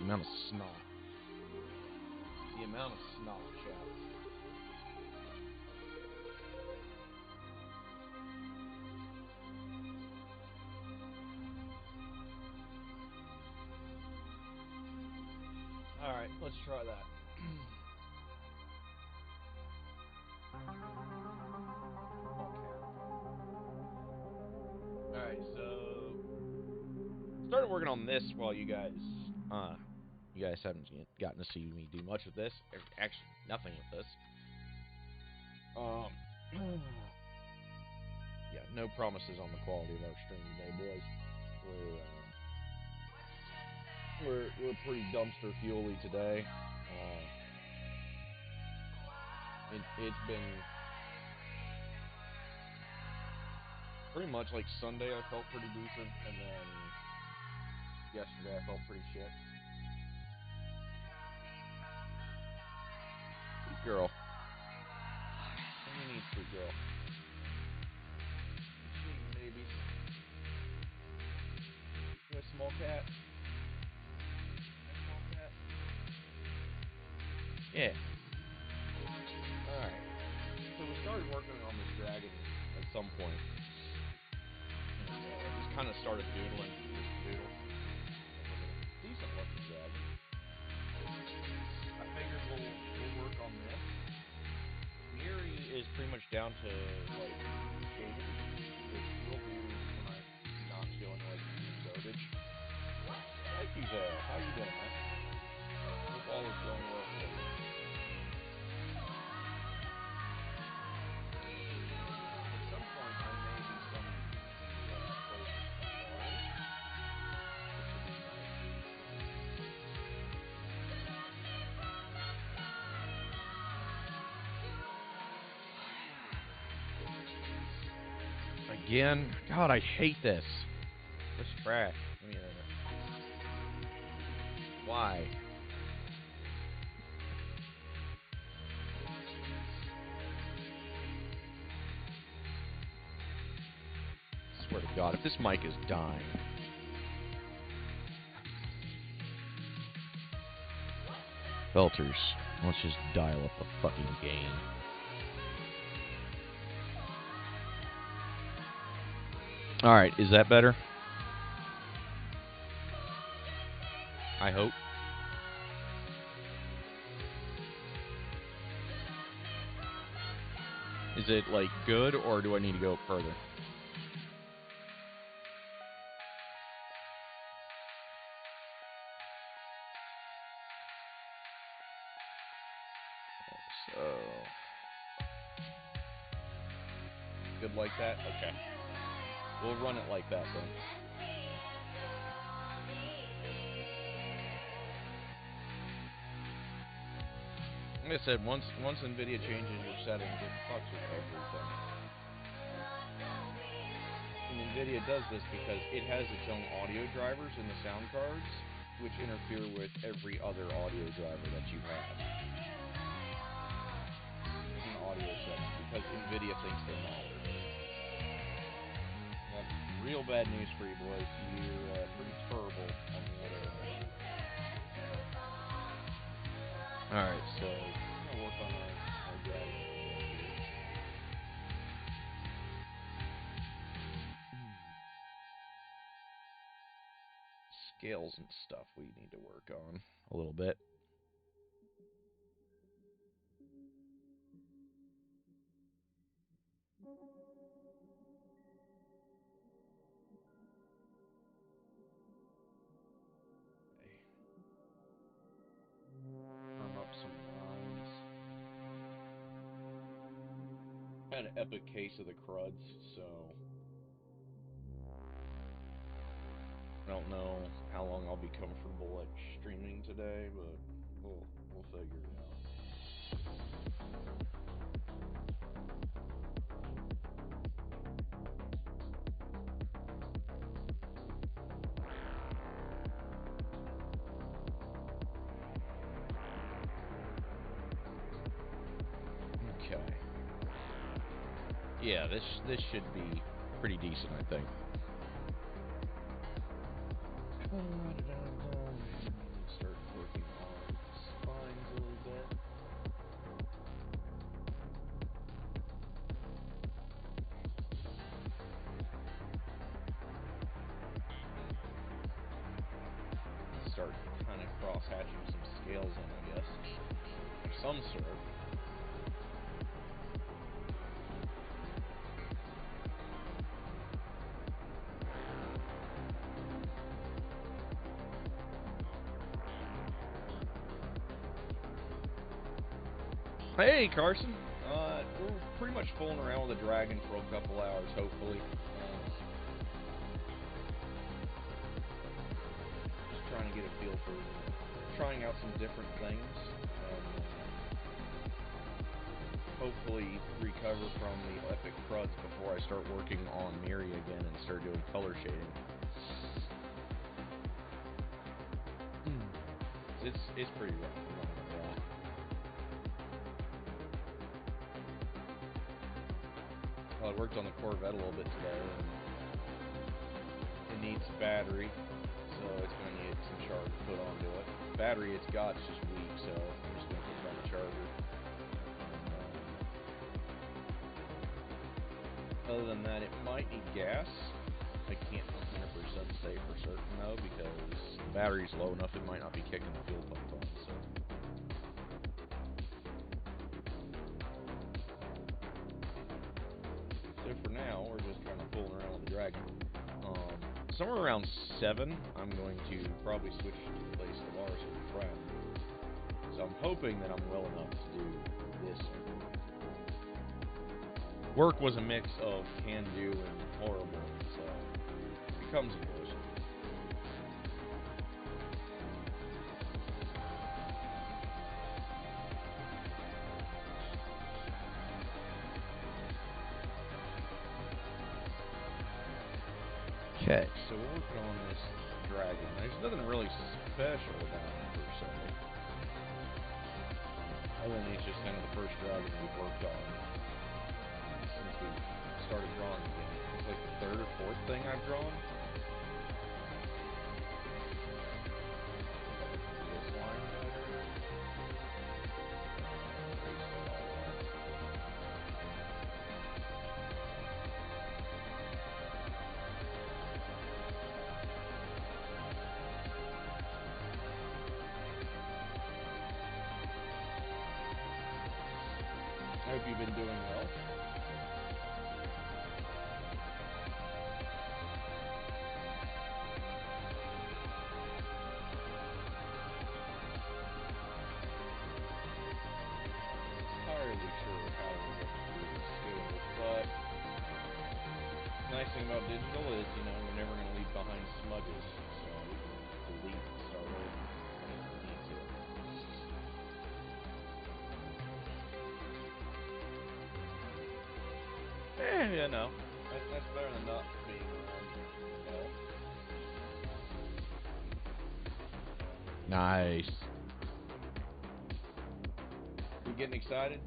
The amount of snot. The amount of snot, chat. Alright, let's try that. Alright, so started working on this while you guys haven't gotten to see me do much with this. Actually, nothing with this. Yeah, no promises on the quality of our stream today, boys. We're pretty dumpster fuely today. It's been pretty much like Sunday I felt pretty decent, and then yesterday I felt pretty shit. Sweet girl. What do you need, sweet girl? Sweet baby. You a small cat? Small cat? Yeah. Alright. So we started working on this dragon at some point. And just kind of started doodling. Just doodle. Decent looking dragon. I figured we'll work on this. Miri is pretty much down to like skating, which we'll do when I'm not feeling like eating garbage. Thank you, Zale. How you doing, man? Hope all is going well for you. At some point, I may do some places for bars, which would be nice. Again? God, I hate this. This trash. Let me hear it. Why? I swear to God, if this mic is dying. Filters. Let's just dial up the fucking gain. Alright, is that better? I hope. Is it, like, good, or do I need to go further? So... good like that? Okay. We'll run it like that, then. Like I said, once NVIDIA changes your settings, it fucks with everything. And NVIDIA does this because it has its own audio drivers in the sound cards, which interfere with every other audio driver that you have in the audio settings, because NVIDIA thinks they matter. That's real bad news for you, boys. You're pretty terrible on the other end. Alright, so I'm going to work on our dragon here. Scales and stuff we need to work on a little bit. Firm up some lines. Had an epic case of the cruds, so I don't know how long I'll be comfortable like streaming today, but we'll figure it out. Okay. Yeah, this should be pretty decent, I think. Start kind of cross-hatching some scales in, I guess, of some sort. Hey, Carson. We're pretty much fooling around with the dragon for a couple hours, hopefully. Just trying to get a feel for trying out some different things. Hopefully recover from the epic cruds before I start working on Miri again and start doing color shading. It's pretty rough, I'm not gonna lie. Well, I worked on the Corvette a little bit today, and it needs battery, so it's going to need some charge put onto it. Battery it's got is just weak, so I'm just going to put it on the charger. Other than that, it might need gas. I can't 100% say for certain though, because the battery's low enough it might not be kicking the fuel pump on. So for now, we're just kind of fooling around with the Dragon. Somewhere around 7, I'm going to probably switch to play Stellaris with a friend. So I'm hoping that I'm well enough to do this. Work was a mix of can do and horrible, so it becomes a question. Okay, so we're working on this dragon. There's nothing really special about it per se. Other than it's just kind of the first dragon we've worked on since we started drawing again. It's like the 3rd or 4th thing I've drawn. This line right here. I hope you've been doing well. Entirely sure how we're going to do this scale, but the nice thing about digital is, you know, we're never going to leave behind smudges, so we can delete and start over when we need to. You know, that's better than not being around. Nice. You getting excited?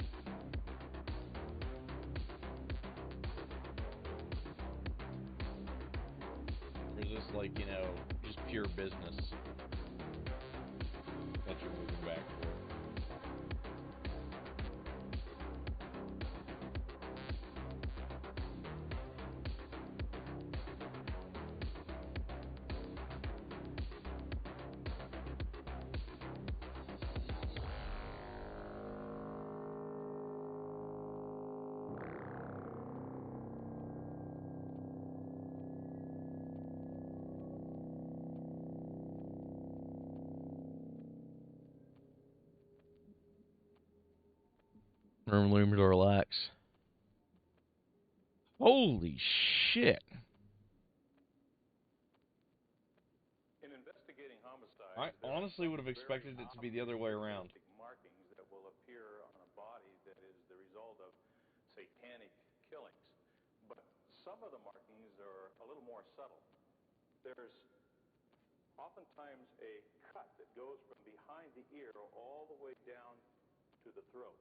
Or is this like, you know, just pure business that you're moving back for? Room to relax. Holy shit. In investigating homicides, I honestly would have expected it to be the other way around. Markings that will appear on a body that is the result of satanic killings. But some of the markings are a little more subtle. There's oftentimes a cut that goes from behind the ear all the way down to the throat.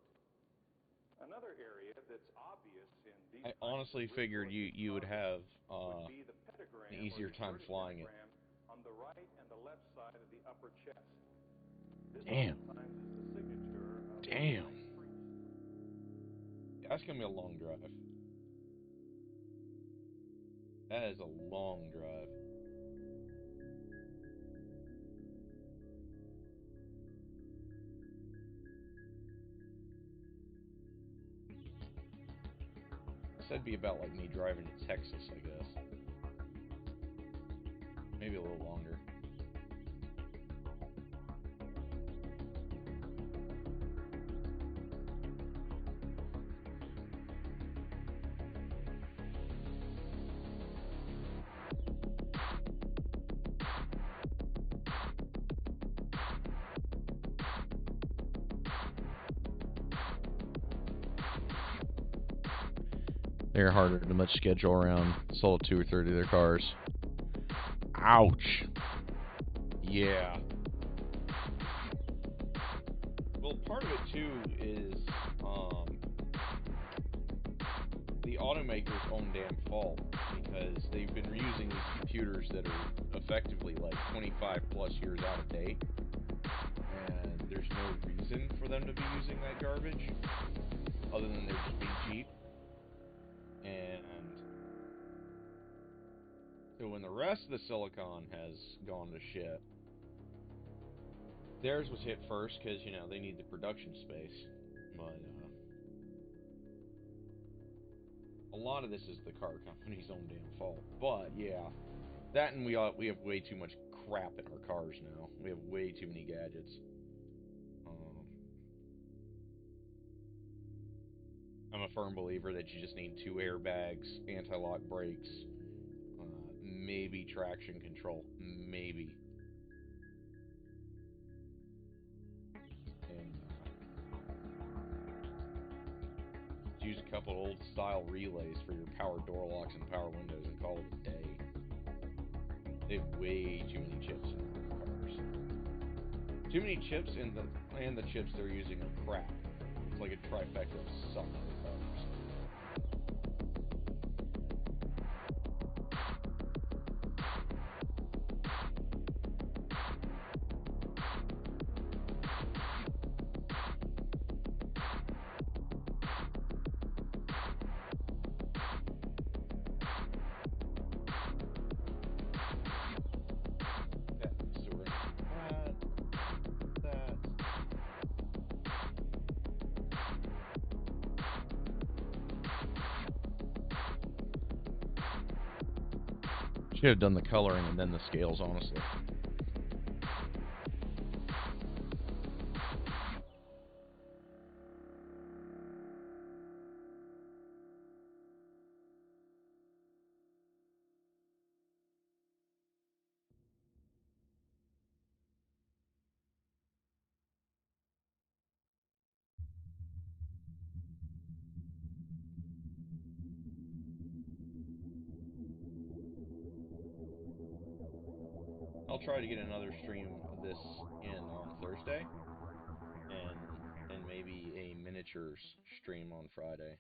Another area that's obvious in these I honestly figured you would have would be the pentagram an easier time flying it. on the right and the left side of the upper chest. This Damn. oftentimes is the signature of Damn. a priest. Yeah, that's gonna be a long drive. That is a long drive. that'd be about like me driving to Texas, I guess. Maybe a little longer. They're harder to much schedule around. Sold 2 or 30 of their cars. Ouch. Yeah. Well, part of it too is the automaker's own damn fault, because they've been using these computers that are effectively like 25 plus years out of date, and there's no reason for them to be using that garbage other than they're just being cheap. And so when the rest of the silicon has gone to shit, theirs was hit first because, you know, they need the production space. But a lot of this is the car company's own damn fault. But yeah, that, and we have way too much crap in our cars now. We have way too many gadgets. I'm a firm believer that you just need 2 airbags, anti-lock brakes, maybe traction control, maybe. And use a couple old style relays for your power door locks and power windows and call it a day. They have way too many chips in their cars. Too many chips, and the chips they're using are crap. It's like a trifecta of suck in the cars. Should have done the coloring and then the scales, honestly. I'll try to get another stream of this in on Thursday, and maybe a miniatures stream on Friday.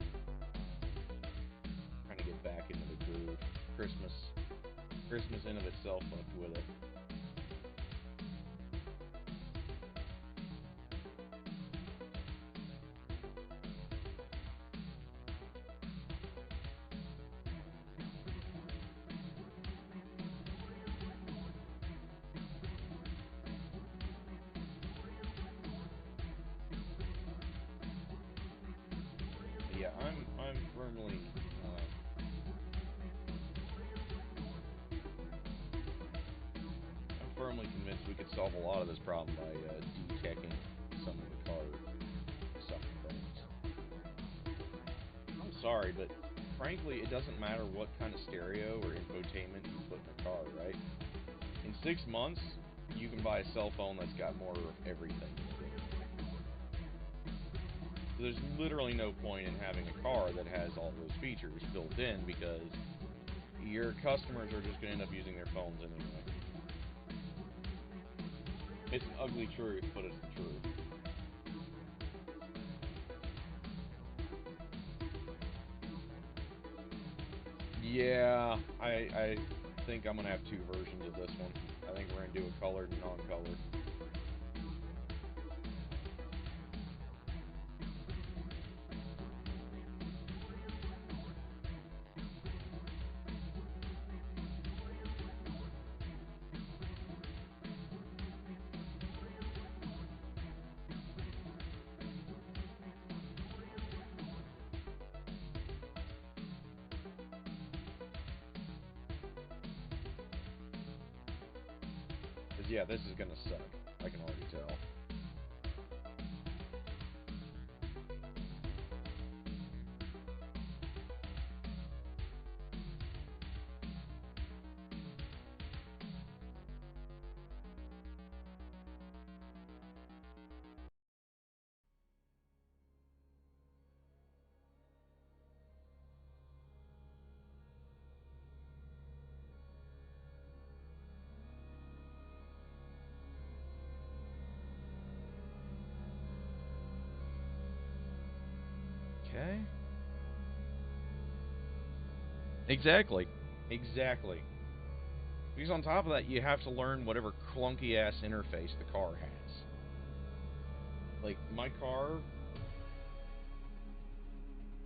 Trying to get back into the groove. Christmas in of itself went with it. Yeah, I'm firmly convinced we could solve a lot of this problem by detecting some of the car sucking things. I'm sorry, but frankly, it doesn't matter what kind of stereo or infotainment you put in the car, right? In 6 months, you can buy a cell phone that's got more of everything. So there's literally no point in having a car that has all those features built in, because your customers are just going to end up using their phones anyway. It's an ugly truth, but it's the truth. Yeah, I think I'm going to have 2 versions of this one. I think we're going to do a colored and non-colored. 'Cause yeah, this is gonna suck. I can already tell. Okay. Exactly. Exactly. Because on top of that, you have to learn whatever clunky ass interface the car has. Like, my car,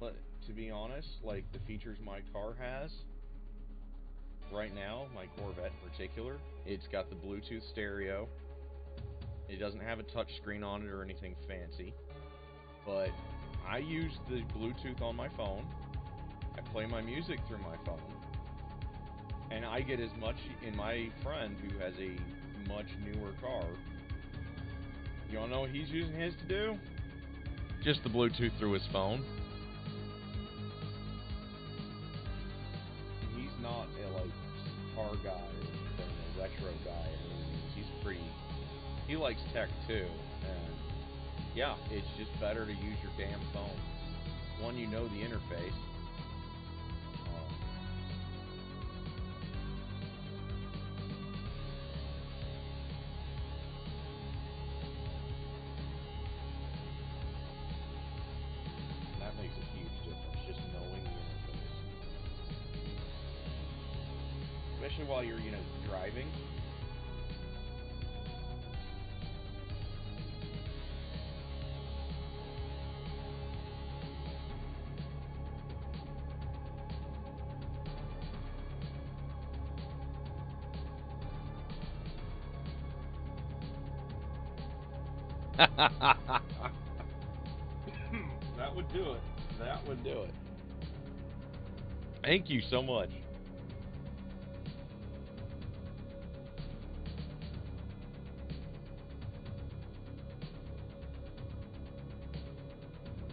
to be honest, like, the features my car has, right now, my Corvette in particular, it's got the Bluetooth stereo. It doesn't have a touch screen on it or anything fancy. But I use the Bluetooth on my phone. I play my music through my phone. And I get as much in my friend who has a much newer car. You wanna know what he's using his to do? Just the Bluetooth through his phone. He's not a car guy or anything, a retro guy. He likes tech too. And yeah, it's just better to use your damn phone. One, you know the interface. That makes a huge difference, just knowing the interface. Especially while you're, driving. That would do it. That would do it. Thank you so much.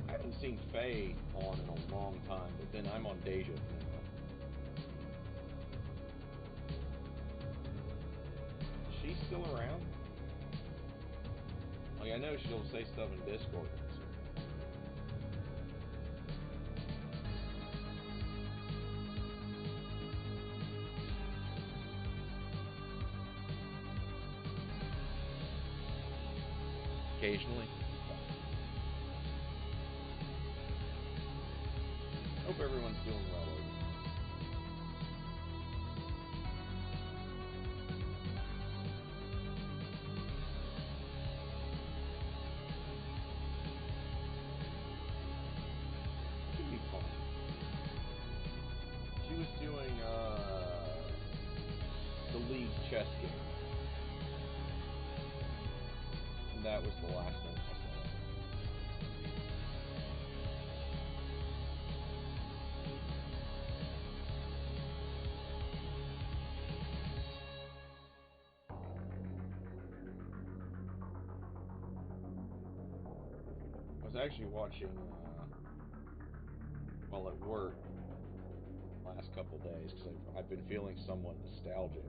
I haven't seen Faye on in a long time, but then I'm on Deja now. Is she still around? Like, I know she'll say stuff in Discord. Occasionally. Hope everyone's doing well. Should be fun. She was doing the League chess game. And that was the last thing I saw. I was actually watching while at work last couple days because I've been feeling somewhat nostalgic.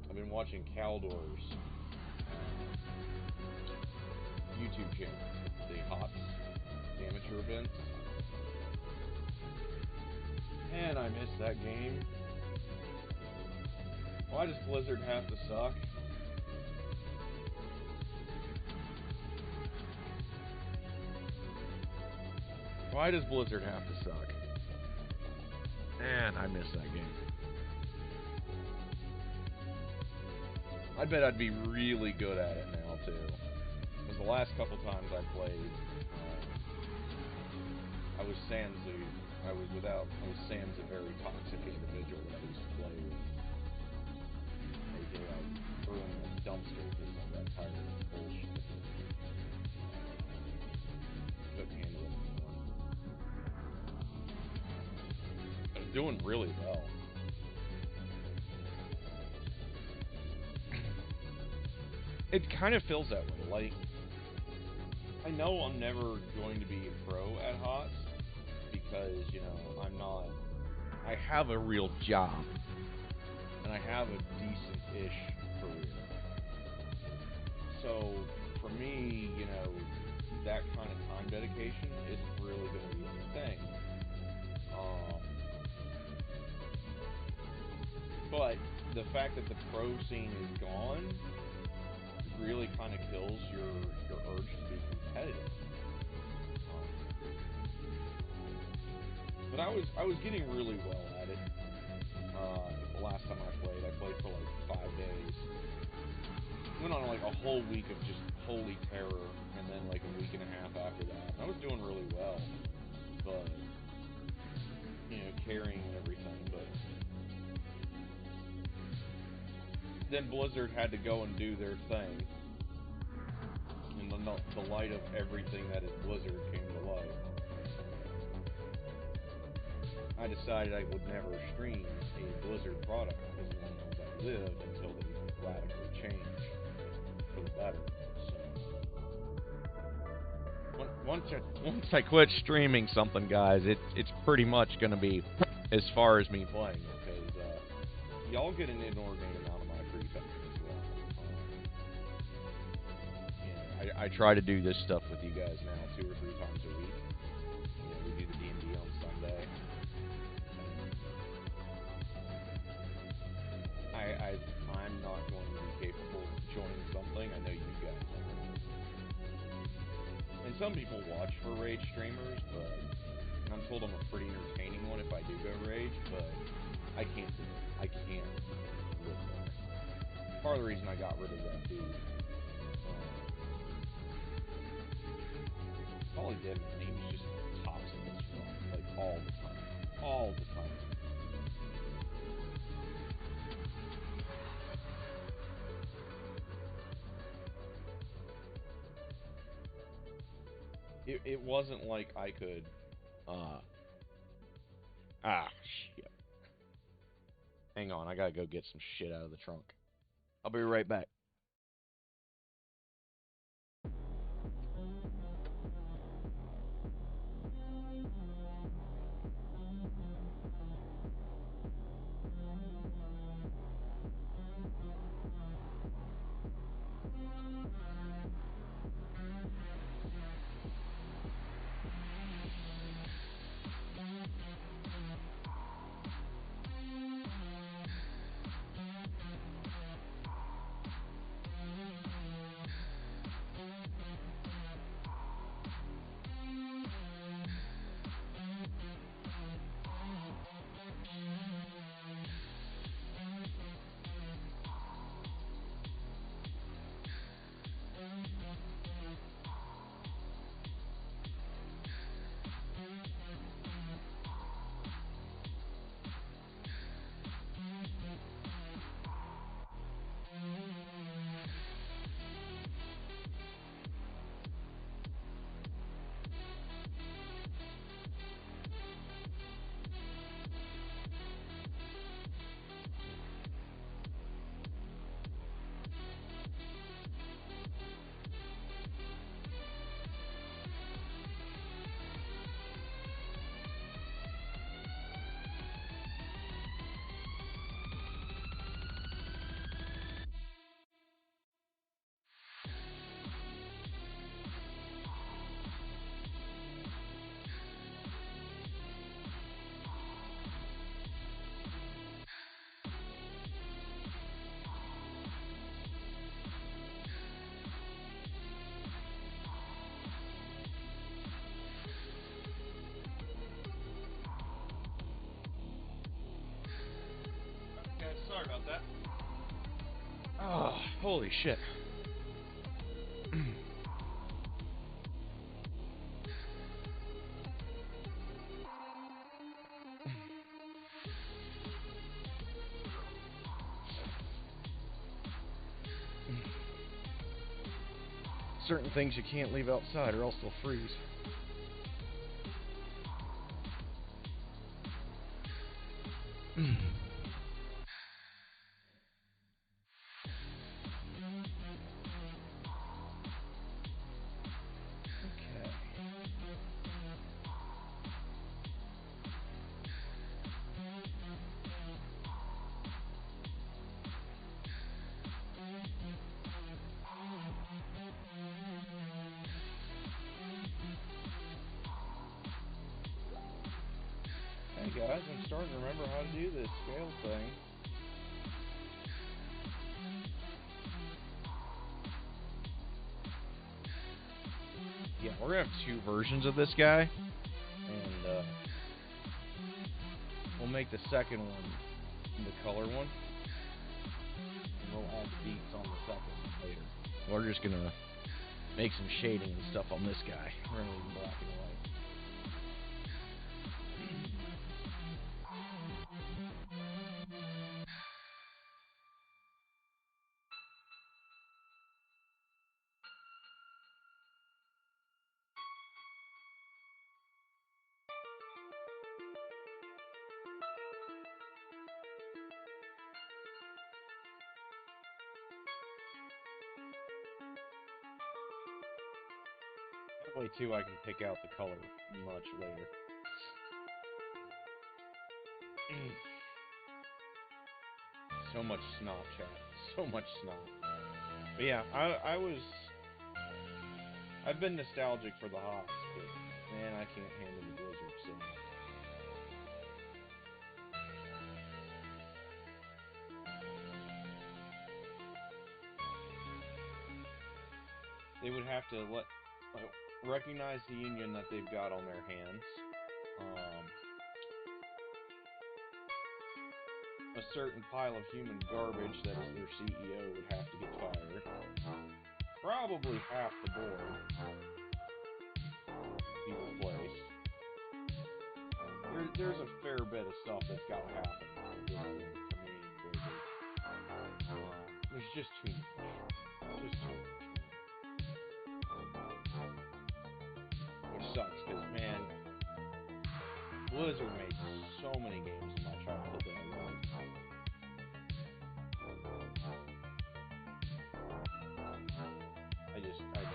I've been watching Caldor's YouTube channel, the HOTS amateur events, and I missed that game. Why does Blizzard have to suck? Why does Blizzard have to suck? Man, I miss that game. I bet I'd be really good at it now, too. Because the last couple times I played, I was sans a very toxic individual that I used to play with. AJ, I threw him in a dumpster because I got tired of this bullshit. Couldn't handle it anymore. I was doing really well. it kind of feels that way. Like, I know I'm never going to be a pro at HOTS because, you know, I'm not. I have a real job, and I have a decent-ish career. So, for me, you know, that kind of time dedication isn't really going to be a thing. But the fact that the pro scene is gone really kind of kills your urge to be competitive. But I was getting really well at it. The last time I played for like 5 days. Went on like a whole week of just holy terror, and then like a week and a half after that. I was doing really well, but you know, carrying and everything. But then Blizzard had to go and do their thing, and the light of everything that is Blizzard came to light. I decided I would never stream a Blizzard product as long as I live until they radically change for the better. So once I quit streaming something, guys, it's pretty much going to be as far as me playing it, because y'all get an inordinate amount of my free time as well. I try to do this stuff with you guys now 2 or 3 times a week. You know, we do the D&D on Sunday. I'm not going to be capable of joining something. I know you guys are. And some people watch for Rage streamers, but I'm told I'm a pretty entertaining one if I do go Rage, but I can't do it. I can't live there. Part of the reason I got rid of that dude. All he did, man, he was just toxic as fuck. Like, all the time. All the time. It wasn't like I could, shit. Hang on, I gotta go get some shit out of the trunk. I'll be right back. Sorry about that. Oh, holy shit. Certain things you can't leave outside or else they'll freeze. guys. I'm starting to remember how to do this scale thing. Yeah, we're gonna have 2 versions of this guy, and we'll make the second one the color one, and we'll add beats on the second one later. We're just gonna make some shading and stuff on this guy. We're gonna leave him black and white. That way too I can pick out the color much later. So much snot, chat. So much snot. But yeah, I've been nostalgic for the Hots, but man, I can't handle the Blizzard, so. They would have to recognize the union that they've got on their hands. A certain pile of human garbage that is their CEO would have to get fired. Probably half the board be replaced. There's a fair bit of stuff that's got to happen at this point for me and Blizzard. There's just too much. Just too much. Which sucks, because, man, Blizzard made so many games in my childhood that I loved. I just can't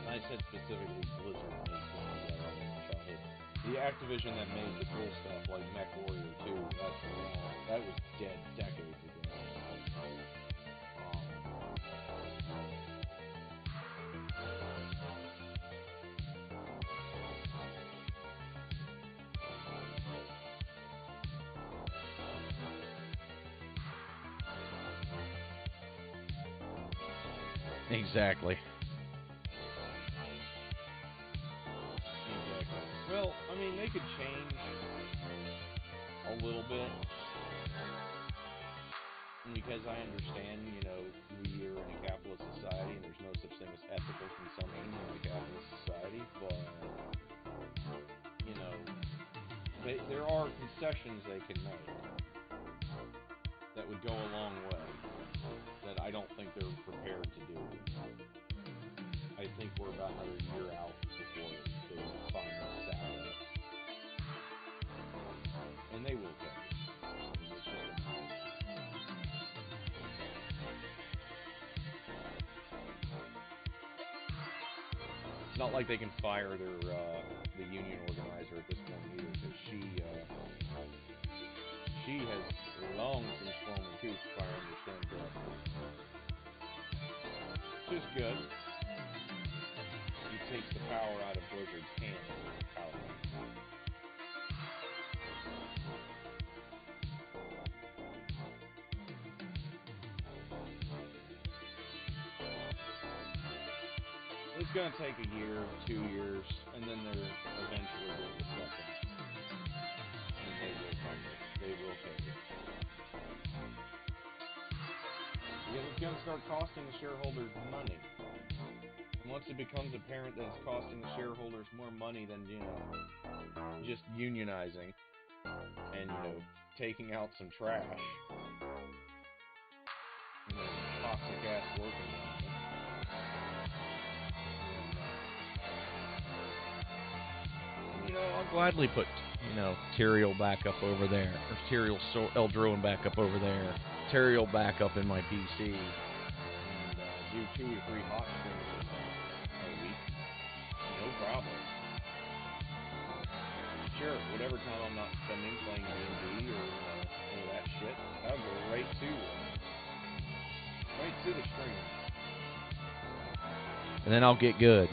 I said specifically Blizzard made games that I loved in my childhood. The Activision that made the cool stuff like MechWarrior 2, that was dead decades ago. Exactly. Well, I mean, they could change a little bit, because I understand, we are in a capitalist society, and there's no such thing as ethical consumption in a capitalist society, but, there are concessions they can make that would go a long way, that I don't think they're prepared to do. I think we're about another year out before they finally saddle it. And they will get it. It's just a matter. It's not like they can fire the union organizer at this point either, because she has long since flown the coop, if I understand correctly. Which is good. He takes the power out of Blizzard's hands. It's going to take a year, 2 years, and then they're eventually going to step in. And they will come. They will take it. Because it's going to start costing the shareholders money. And once it becomes apparent that it's costing the shareholders more money than, just unionizing and, taking out some trash, toxic ass working environment. I'll gladly put, Tyrael back up over there, or Tyrael Eldrowan back up over there, Tyrael back up in my PC, and do 2 to 3 hot streams a week. No problem. Sure, whatever time I'm not spending playing D&D or any of that shit, I'll go right to the stream. And then I'll get good.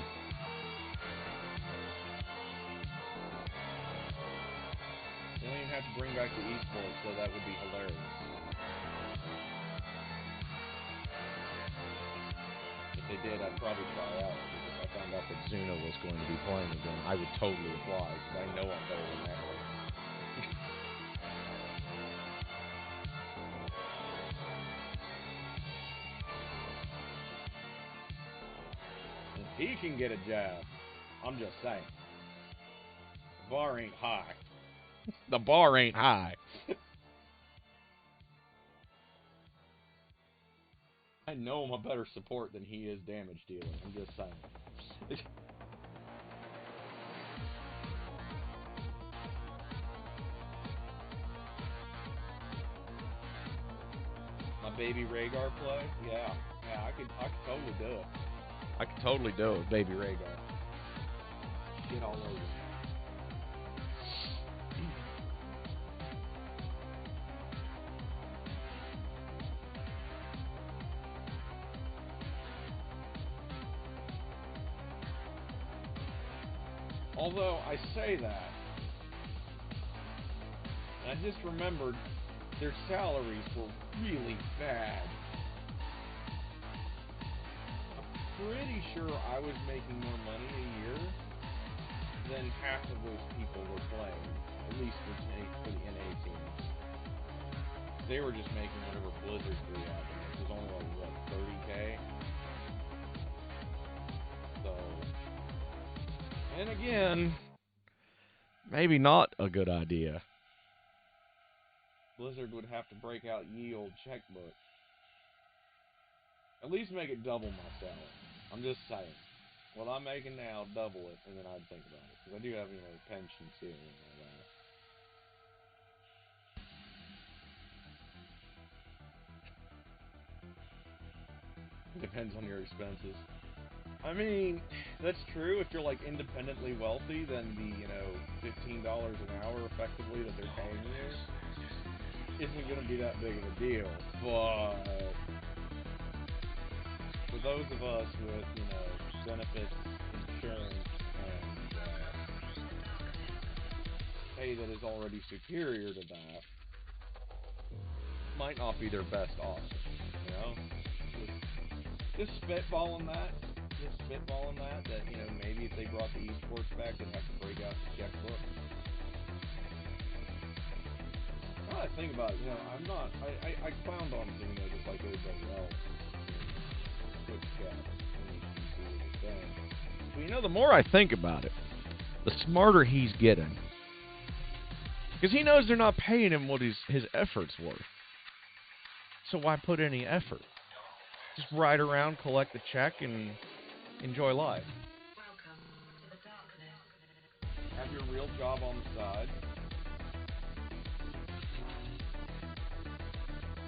They don't even have to bring back the esports, so that would be hilarious. If they did, I'd probably try out. Because if I found out that Zuna was going to be playing again, I would totally apply. Because I know I'm better than that way. He can get a jab. I'm just saying. The bar ain't high. The bar ain't high. I know I'm a better support than he is damage dealer. I'm just saying. My baby Rhaegar play? Yeah, I could totally do it. I could totally do it, baby Rhaegar. Get all over it. Although I say that, and I just remembered their salaries were really bad. I'm pretty sure I was making more money a year than half of those people were playing, at least for the NA teams. They were just making whatever Blizzard threw at them. It was only like, what, 30K? So, and again, maybe not a good idea. Blizzard would have to break out ye old checkbook. At least make it double my salary. I'm just saying. What I'm making now, double it, and then I'd think about it. Because I do have, pension too and all that. It depends on your expenses. I mean, that's true. If you're, like, independently wealthy, then the, $15 an hour, effectively, that they're paying you isn't going to be that big of a deal. But for those of us with, benefits, insurance, and pay that is already superior to that, might not be their best option, Just spitballing that, maybe if they brought the esports back, they'd have to break out the checkbook. Now that I think about it, I clowned on Zuna just like everybody else. Twitch chat, but the more I think about it, the smarter he's getting. Because he knows they're not paying him what his effort's worth. So why put any effort? Just ride around, collect the check, and enjoy life. Welcome to the darkness. Have your real job on the side.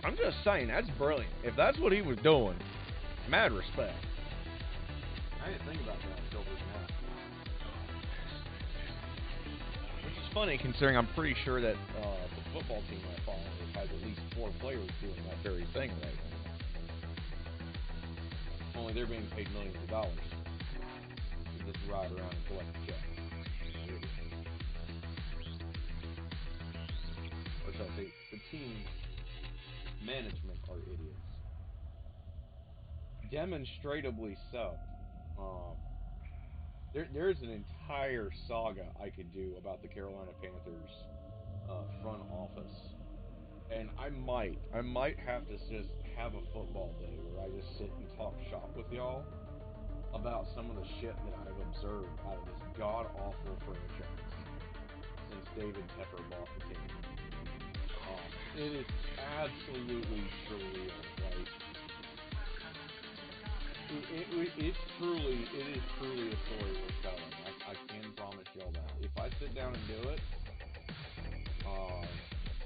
I'm just saying, that's brilliant. If that's what he was doing, mad respect. I didn't think about that until just now. Which is funny, considering I'm pretty sure that the football team I follow has at least 4 players doing that very thing right now. Only they're being paid millions of dollars to just ride around and collect the check. Or shall I say, the team management are idiots. Demonstrably so. There's an entire saga I could do about the Carolina Panthers front office, and I might have to just have a football day where I just sit and talk shop with y'all about some of the shit that I've observed out of this god-awful franchise since David Tepper bought the team. It is absolutely surreal. Like, it is truly a story worth telling. I can promise y'all that. If I sit down and do it,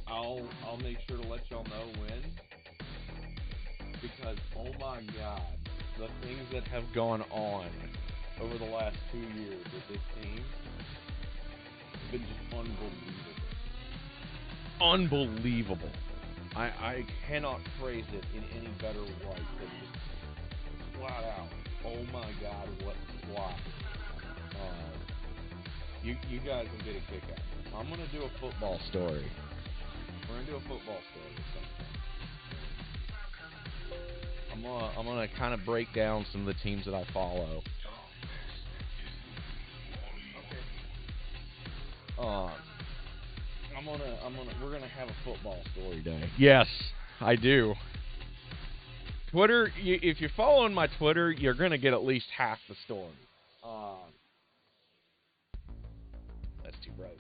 I'll make sure to let y'all know when. Because, oh my god, the things that have gone on over the last 2 years with this team have been just unbelievable. I cannot phrase it in any better way than just flat out Oh my God, what fly? You guys will get a kick out of it. I'm gonna do a football story. We're gonna do a football story or something. I'm gonna kind of break down some of the teams that I follow. We're gonna have a football story day. Yes, I do. Twitter, if you're following my Twitter, you're gonna get at least half the story. That's too bright.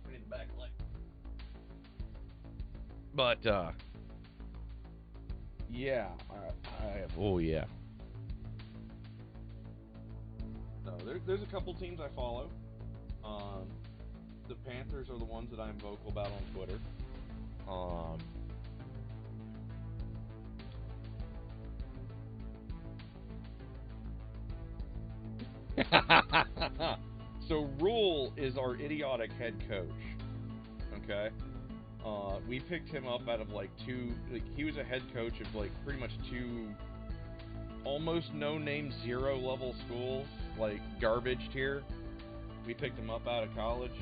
We need the backlight. But yeah, I have. Oh yeah. No, there's a couple teams I follow. The Panthers are the ones that I'm vocal about on Twitter. So Rule is our idiotic head coach. Okay. We picked him up out of like two. Like, he was a head coach of like pretty much two almost no-name zero-level schools, like garbage tier. We picked him up out of colleges,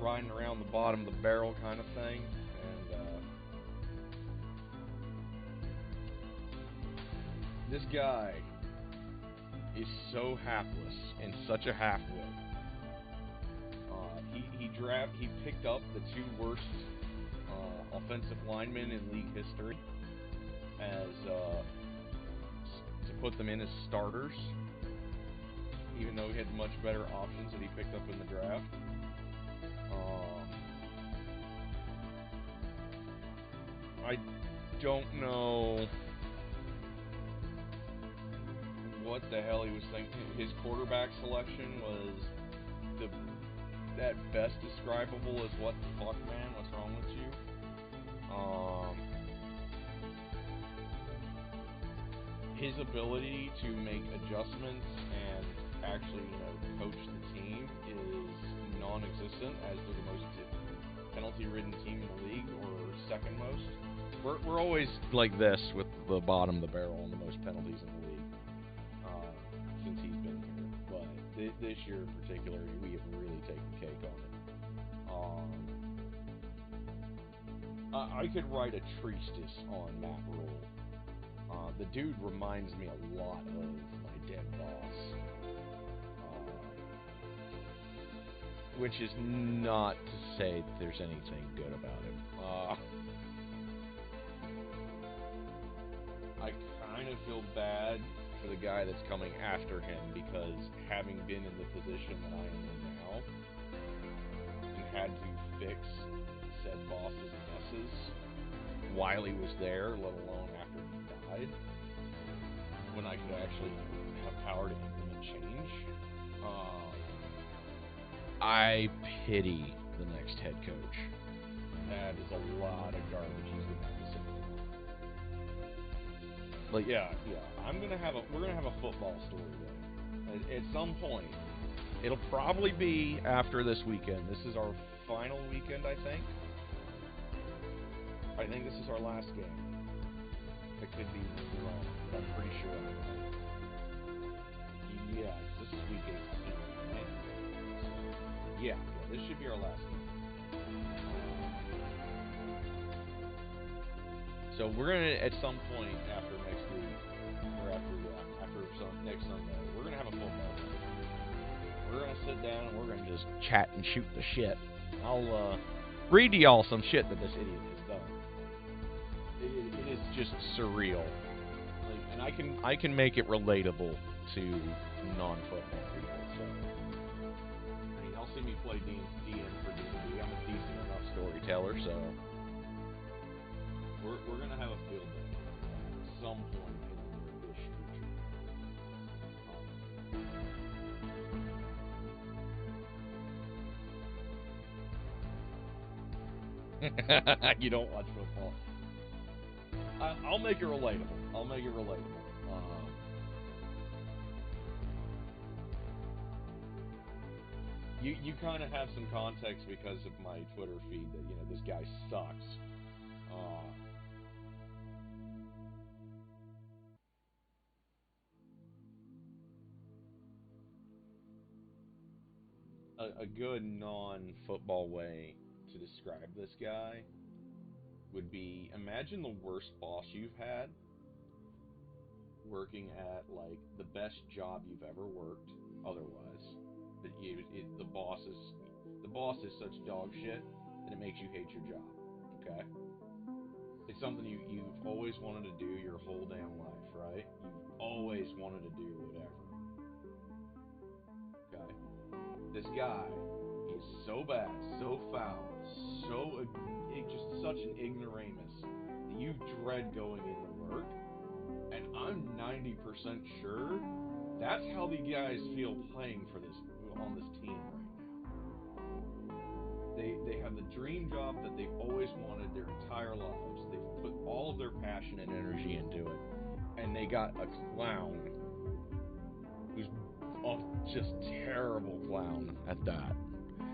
riding around the bottom of the barrel kind of thing, and this guy is so hapless and such a halfwit. He picked up the two worst offensive linemen in league history as to put them in as starters, even though he had much better options that he picked up in the draft. I don't know what the hell he was thinking. His quarterback selection was at best describable as what the fuck, man? What's wrong with you? His ability to make adjustments and actually, coach the team is non-existent, as they're the most penalty-ridden team in the league, or second most. We're always like this with the bottom of the barrel and the most penalties in the league since he's been here. But this year in particular, we have really taken the cake on it. I could write a treatise on Matt Rule. The dude reminds me a lot of my dead boss. Which is not to say that there's anything good about him. I kind of feel bad for the guy that's coming after him, because having been in the position that I am in now and had to fix said boss's messes while he was there, let alone after he died, when I could actually have power to implement change, I pity the next head coach. That is a lot of garbage he's going to have to say. But yeah, we're gonna have a football story there. At some point, it'll probably be after this weekend. This is our final weekend, I think. I think this is our last game. I could be wrong, but I'm pretty sure I'm right. Yeah, this is week 18, right? So, yeah, this should be our last game. So we're gonna, at some point after next week, or after next Sunday, we're gonna have a football game. We're gonna sit down and we're gonna just chat and shoot the shit. I'll read to y'all some shit that this idiot has done. It is just surreal. Like, and I can make it relatable to non-football people. So, I mean, y'all see me play DN for D&D. I'm a decent enough storyteller, so. We're gonna have a field day at some point in the near-ish future. You don't watch football. I'll make it relatable. You kind of have some context because of my Twitter feed that this guy sucks. a good non-football way to describe this guy would be, imagine the worst boss you've had working at like the best job you've ever worked otherwise. The boss is such dog shit that it makes you hate your job. Okay? It's something you've always wanted to do your whole damn life, right? You've always wanted to do whatever. Okay? This guy is so bad, so foul, just such an ignoramus that you dread going into work. And I'm 90% sure that's how the guys feel playing on this team right now. They have the dream job that they've always wanted their entire lives. They've put all of their passion and energy into it, and they got a clown who's just terrible clown at that.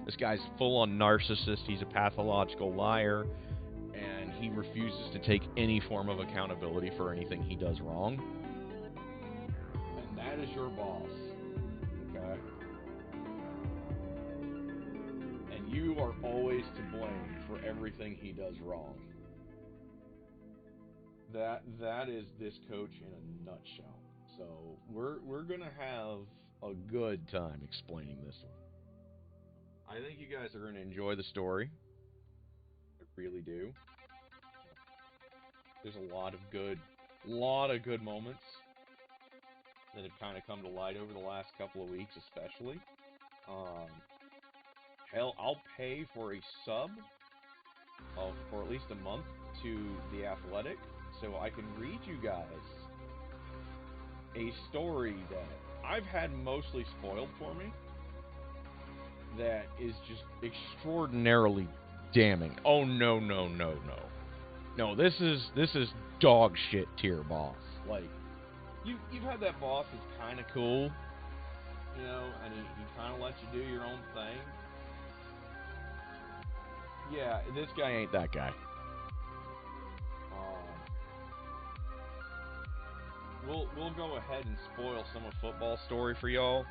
This guy's full on narcissist. He's a pathological liar, and he refuses to take any form of accountability for anything he does wrong. And that is your boss, okay? And you are always to blame for everything he does wrong. That is this coach in a nutshell. So we're gonna have a good time explaining this one. I think you guys are gonna enjoy the story. I really do. There's a lot of good moments that have kind of come to light over the last couple of weeks, especially. Hell, I'll pay for a sub for at least a month to The Athletic so I can read you guys a story that I've had mostly spoiled for me that is just extraordinarily damning. Oh, no. No, this is dog shit tier boss. Like, you've had that boss that's kind of cool, you know, and he kind of lets you do your own thing. Yeah, this guy ain't that guy. We'll go ahead and spoil some of Football Story for y'all,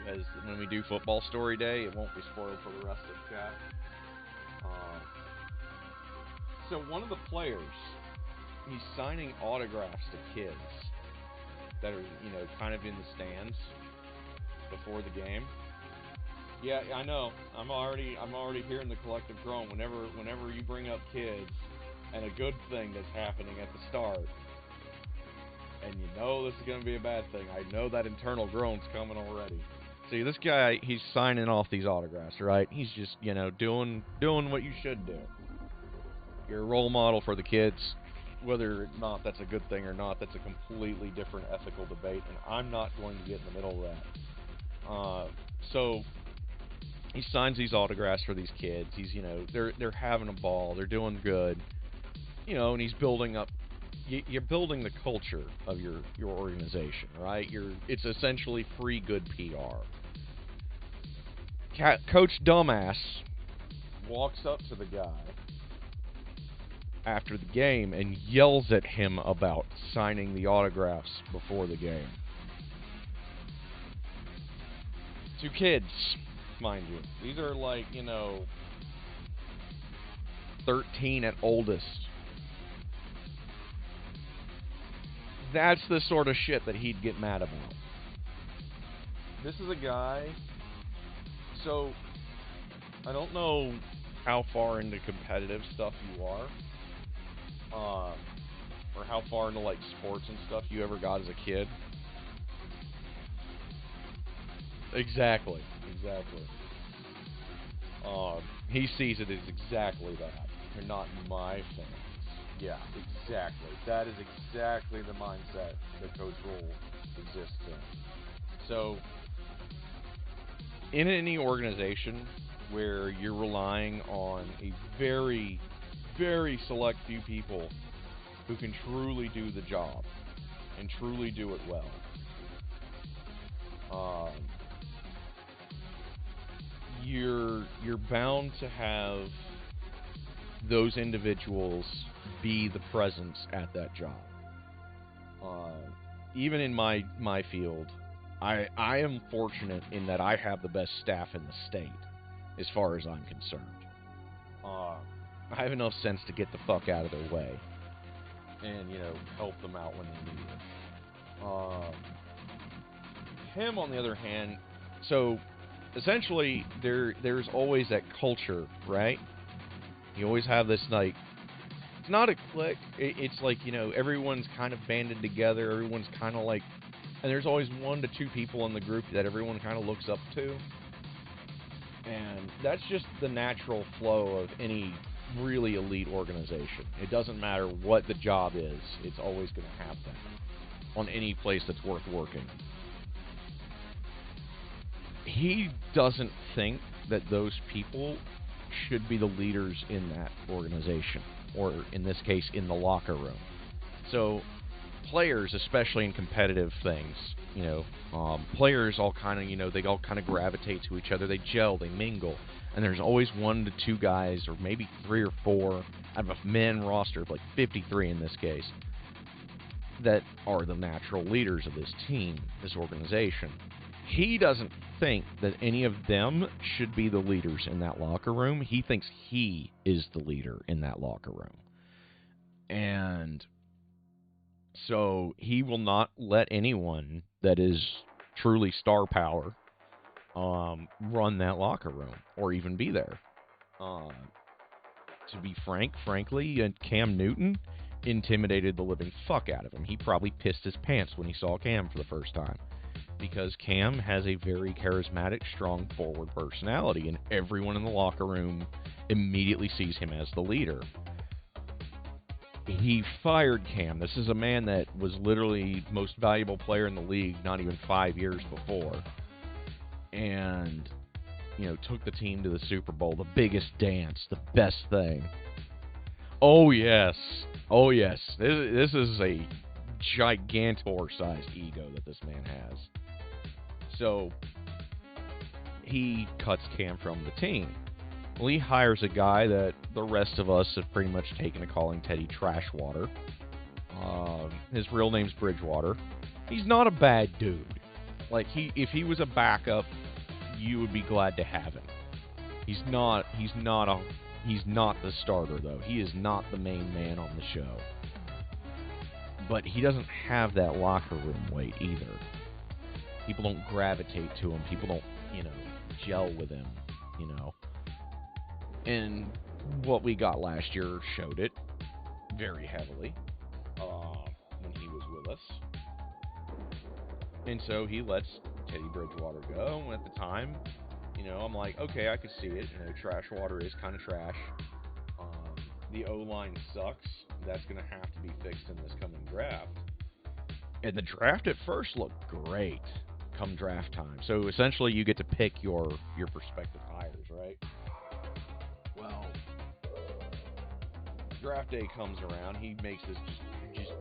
because when we do Football Story Day, it won't be spoiled for the rest of the chat. So one of the players, he's signing autographs to kids that are, you know, kind of in the stands before the game. Yeah, I know. I'm already hearing the collective groan whenever you bring up kids and a good thing that's happening at the start. And you know this is going to be a bad thing. I know that internal groan's coming already. See, this guy, he's signing off these autographs, right? He's just, you know, doing what you should do. You're a role model for the kids. Whether or not that's a good thing or not, that's a completely different ethical debate, and I'm not going to get in the middle of that. So he signs these autographs for these kids. He's, you know, they're having a ball. They're doing good. You know, and he's building up. You're building the culture of your organization, right? It's essentially free good PR. Coach Dumbass walks up to the guy after the game and yells at him about signing the autographs before the game. To kids, mind you. These are like, you know, 13 at oldest. That's the sort of shit that he'd get mad about. This is a guy, so I don't know how far into competitive stuff you are, or how far into like sports and stuff you ever got as a kid. Exactly. He sees it as exactly that. You're not my fan. Yeah, exactly. That is exactly the mindset that Coach Rule exists in. So, in any organization where you're relying on a very, very select few people who can truly do the job and truly do it well, you're bound to have those individuals be the presence at that job. Even in my field, I am fortunate in that I have the best staff in the state, as far as I'm concerned. I have enough sense to get the fuck out of their way, and help them out when they need it. Him, on the other hand, so essentially there's always that culture, right? You always have this, like, it's not a clique. It's like, everyone's kind of banded together. Everyone's kind of like, and there's always 1 to 2 people in the group that everyone kind of looks up to. And that's just the natural flow of any really elite organization. It doesn't matter what the job is. It's always going to have that on any place that's worth working. He doesn't think that those people should be the leaders in that organization, or in this case, in the locker room. So players, especially in competitive things, players all kind of, they all kind of gravitate to each other. They gel, they mingle, and there's always 1 to 2 guys, or maybe 3 or 4, out of a men roster of like 53 in this case, that are the natural leaders of this team, this organization. He doesn't think that any of them should be the leaders in that locker room. He thinks he is the leader in that locker room. And so he will not let anyone that is truly star power run that locker room or even be there. To be frankly, Cam Newton intimidated the living fuck out of him. He probably pissed his pants when he saw Cam for the first time, because Cam has a very charismatic, strong forward personality, and everyone in the locker room immediately sees him as the leader. He fired Cam. This is a man that was literally most valuable player in the league not even 5 years before, and took the team to the Super Bowl, the biggest dance, the best thing. Oh yes. This is a gigantor-sized ego that this man has. So he cuts Cam from the team. Well, he hires a guy that the rest of us have pretty much taken to calling Teddy Trashwater. His real name's Bridgewater. He's not a bad dude. Like, if he was a backup, you would be glad to have him. He's not the starter, though. He is not the main man on the show. But he doesn't have that locker room weight either. People don't gravitate to him. People don't, gel with him, And what we got last year showed it very heavily when he was with us. And so he lets Teddy Bridgewater go. And at the time, I'm like, okay, I could see it. Trashwater is kind of trash. The O-line sucks. That's going to have to be fixed in this coming draft. And the draft at first looked great come draft time. So essentially you get to pick your prospective hires, right? Well, draft day comes around. He makes this just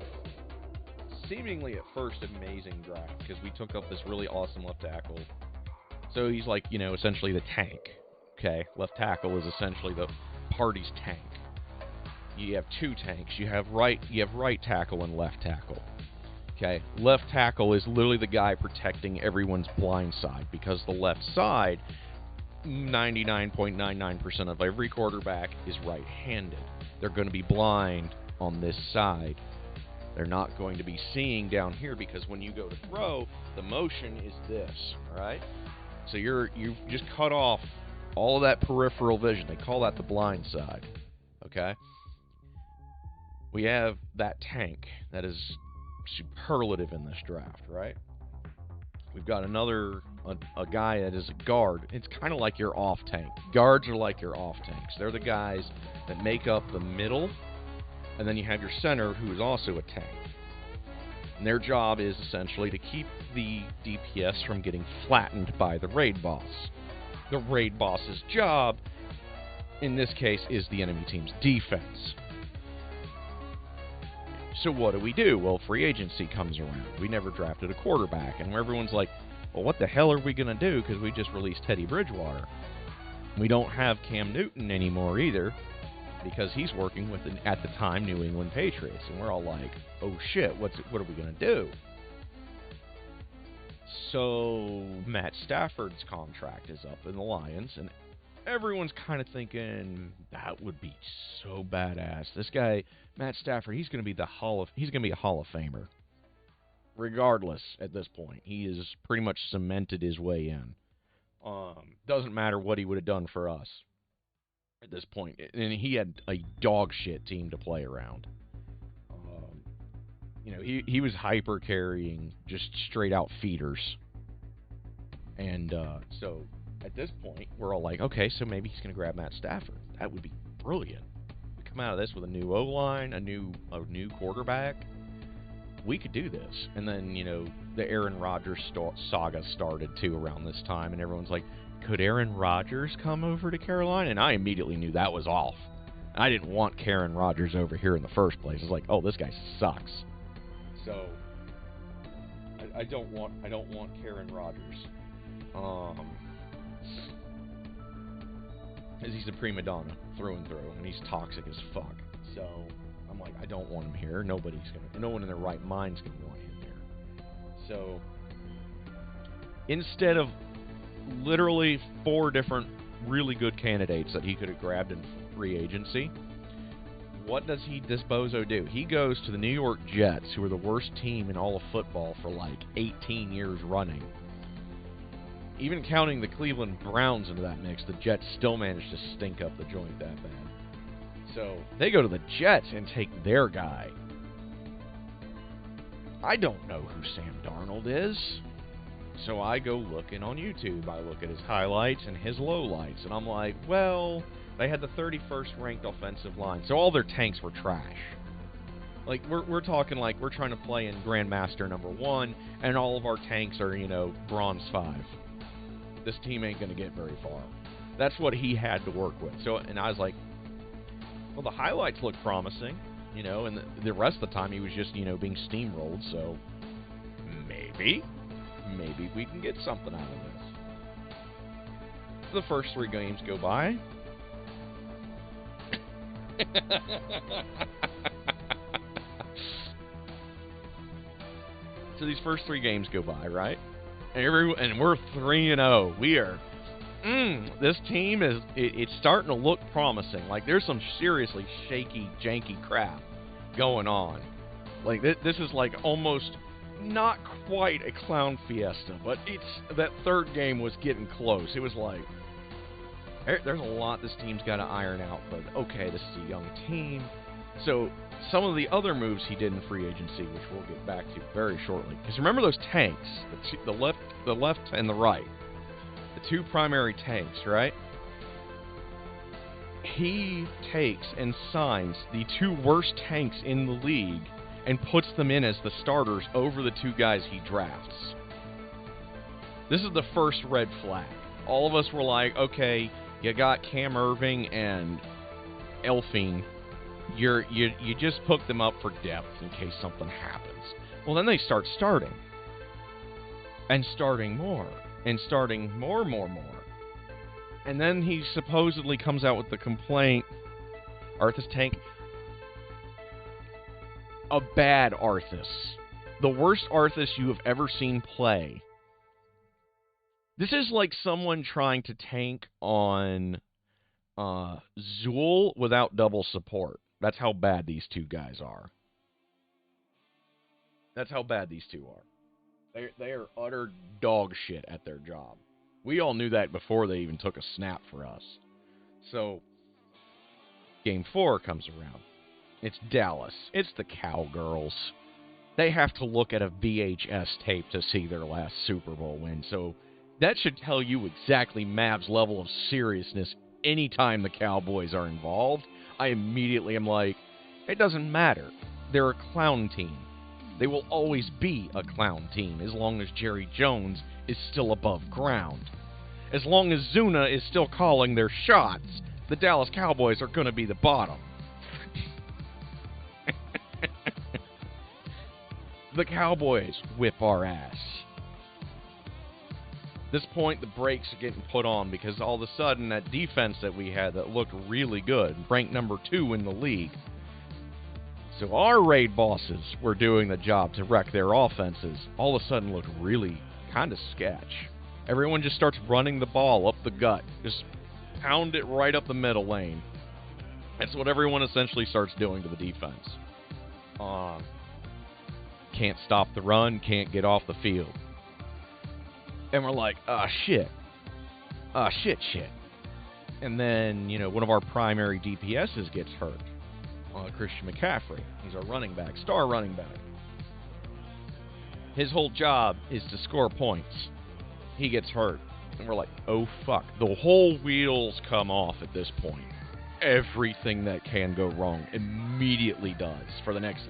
seemingly at first amazing draft, because we took up this really awesome left tackle. So he's like, essentially the tank. Okay? Left tackle is essentially the party's tank. You have 2 tanks. You have right tackle and left tackle. Okay, left tackle is literally the guy protecting everyone's blind side, because the left side, 99.99% of every quarterback is right-handed. They're going to be blind on this side. They're not going to be seeing down here, because when you go to throw, the motion is this, all right? So you've just cut off all of that peripheral vision. They call that the blind side, okay? We have that tank that is superlative in this draft, right? We've got a guy that is a guard. It's kind of like your off tank. Guards are like your off tanks. They're the guys that make up the middle, and then you have your center, who is also a tank. And their job is essentially to keep the DPS from getting flattened by the raid boss. The raid boss's job, in this case, is the enemy team's defense. So what do? Well, free agency comes around. We never drafted a quarterback, and everyone's like, well, what the hell are we going to do, because we just released Teddy Bridgewater. We don't have Cam Newton anymore either, because he's working with, at the time, New England Patriots. And we're all like, oh shit, what are we going to do? So Matt Stafford's contract is up in the Lions, and everyone's kind of thinking that would be so badass. This guy, Matt Stafford, he's going to be a Hall of Famer. Regardless, at this point, he has pretty much cemented his way in. Doesn't matter what he would have done for us at this point, and he had a dog shit team to play around. He was hyper carrying just straight out feeders, and so at this point we're all like, okay, so maybe he's going to grab Matt Stafford. That would be brilliant. We come out of this with a new O-line, a new quarterback. We could do this. And then, the Aaron Rodgers saga started too around this time, and everyone's like, could Aaron Rodgers come over to Carolina? And I immediately knew that was off. I didn't want Aaron Rodgers over here in the first place. It's like, oh, this guy sucks. So I don't want Aaron Rodgers. Because he's a prima donna through and through, and he's toxic as fuck. So I'm like, I don't want him here. No one in their right mind's gonna want him there. So instead of literally 4 different really good candidates that he could have grabbed in free agency, what does this bozo do? He goes to the New York Jets, who are the worst team in all of football for like 18 years running. Even counting the Cleveland Browns into that mix, the Jets still managed to stink up the joint that bad. So they go to the Jets and take their guy. I don't know who Sam Darnold is. So I go looking on YouTube. I look at his highlights and his lowlights, and I'm like, well, they had the 31st ranked offensive line, so all their tanks were trash. Like, we're talking like we're trying to play in Grandmaster number 1, and all of our tanks are, Bronze 5. This team ain't going to get very far. That's what he had to work with. So, and I was like, well, the highlights look promising, and the rest of the time he was just, being steamrolled, so maybe we can get something out of this. The first 3 games go by. So these first 3 games go by, right? And we're 3-0. We are. This team it's starting to look promising. Like, there's some seriously shaky, janky crap going on. Like, this is like almost not quite a clown fiesta, but that 3rd game was getting close. It was like, there's a lot this team's got to iron out, but okay, this is a young team. So some of the other moves he did in free agency, which we'll get back to very shortly. Because remember those tanks, the left and the right, the 2 primary tanks, right? He takes and signs the 2 worst tanks in the league and puts them in as the starters over the 2 guys he drafts. This is the first red flag. All of us were like, okay, you got Cam Irving and Elfing. You just hook them up for depth in case something happens. Well, then they start starting. And starting more. And starting more. And then he supposedly comes out with the complaint, Arthas tank, a bad Arthas. The worst Arthas you have ever seen play. This is like someone trying to tank on Zool without double support. That's how bad these 2 guys are. That's how bad these 2 are. They are utter dog shit at their job. We all knew that before they even took a snap for us. So, Game 4 comes around. It's Dallas. It's the Cowgirls. They have to look at a VHS tape to see their last Super Bowl win. So, that should tell you exactly Mav's level of seriousness anytime the Cowboys are involved. I immediately am like, it doesn't matter. They're a clown team. They will always be a clown team as long as Jerry Jones is still above ground. As long as Zuna is still calling their shots, the Dallas Cowboys are going to be the bottom. The Cowboys whip our ass. At this point, the brakes are getting put on because all of a sudden that defense that we had that looked really good, ranked number 2 in the league. So our raid bosses were doing the job to wreck their offenses. All of a sudden looked really kind of sketch. Everyone just starts running the ball up the gut. Just pound it right up the middle lane. That's what everyone essentially starts doing to the defense. Can't stop the run, can't get off the field. And we're like, shit. Shit. And then, one of our primary DPSs gets hurt. Christian McCaffrey. He's our running back, star running back. His whole job is to score points. He gets hurt. And we're like, oh, fuck. The whole wheels come off at this point. Everything that can go wrong immediately does for the next,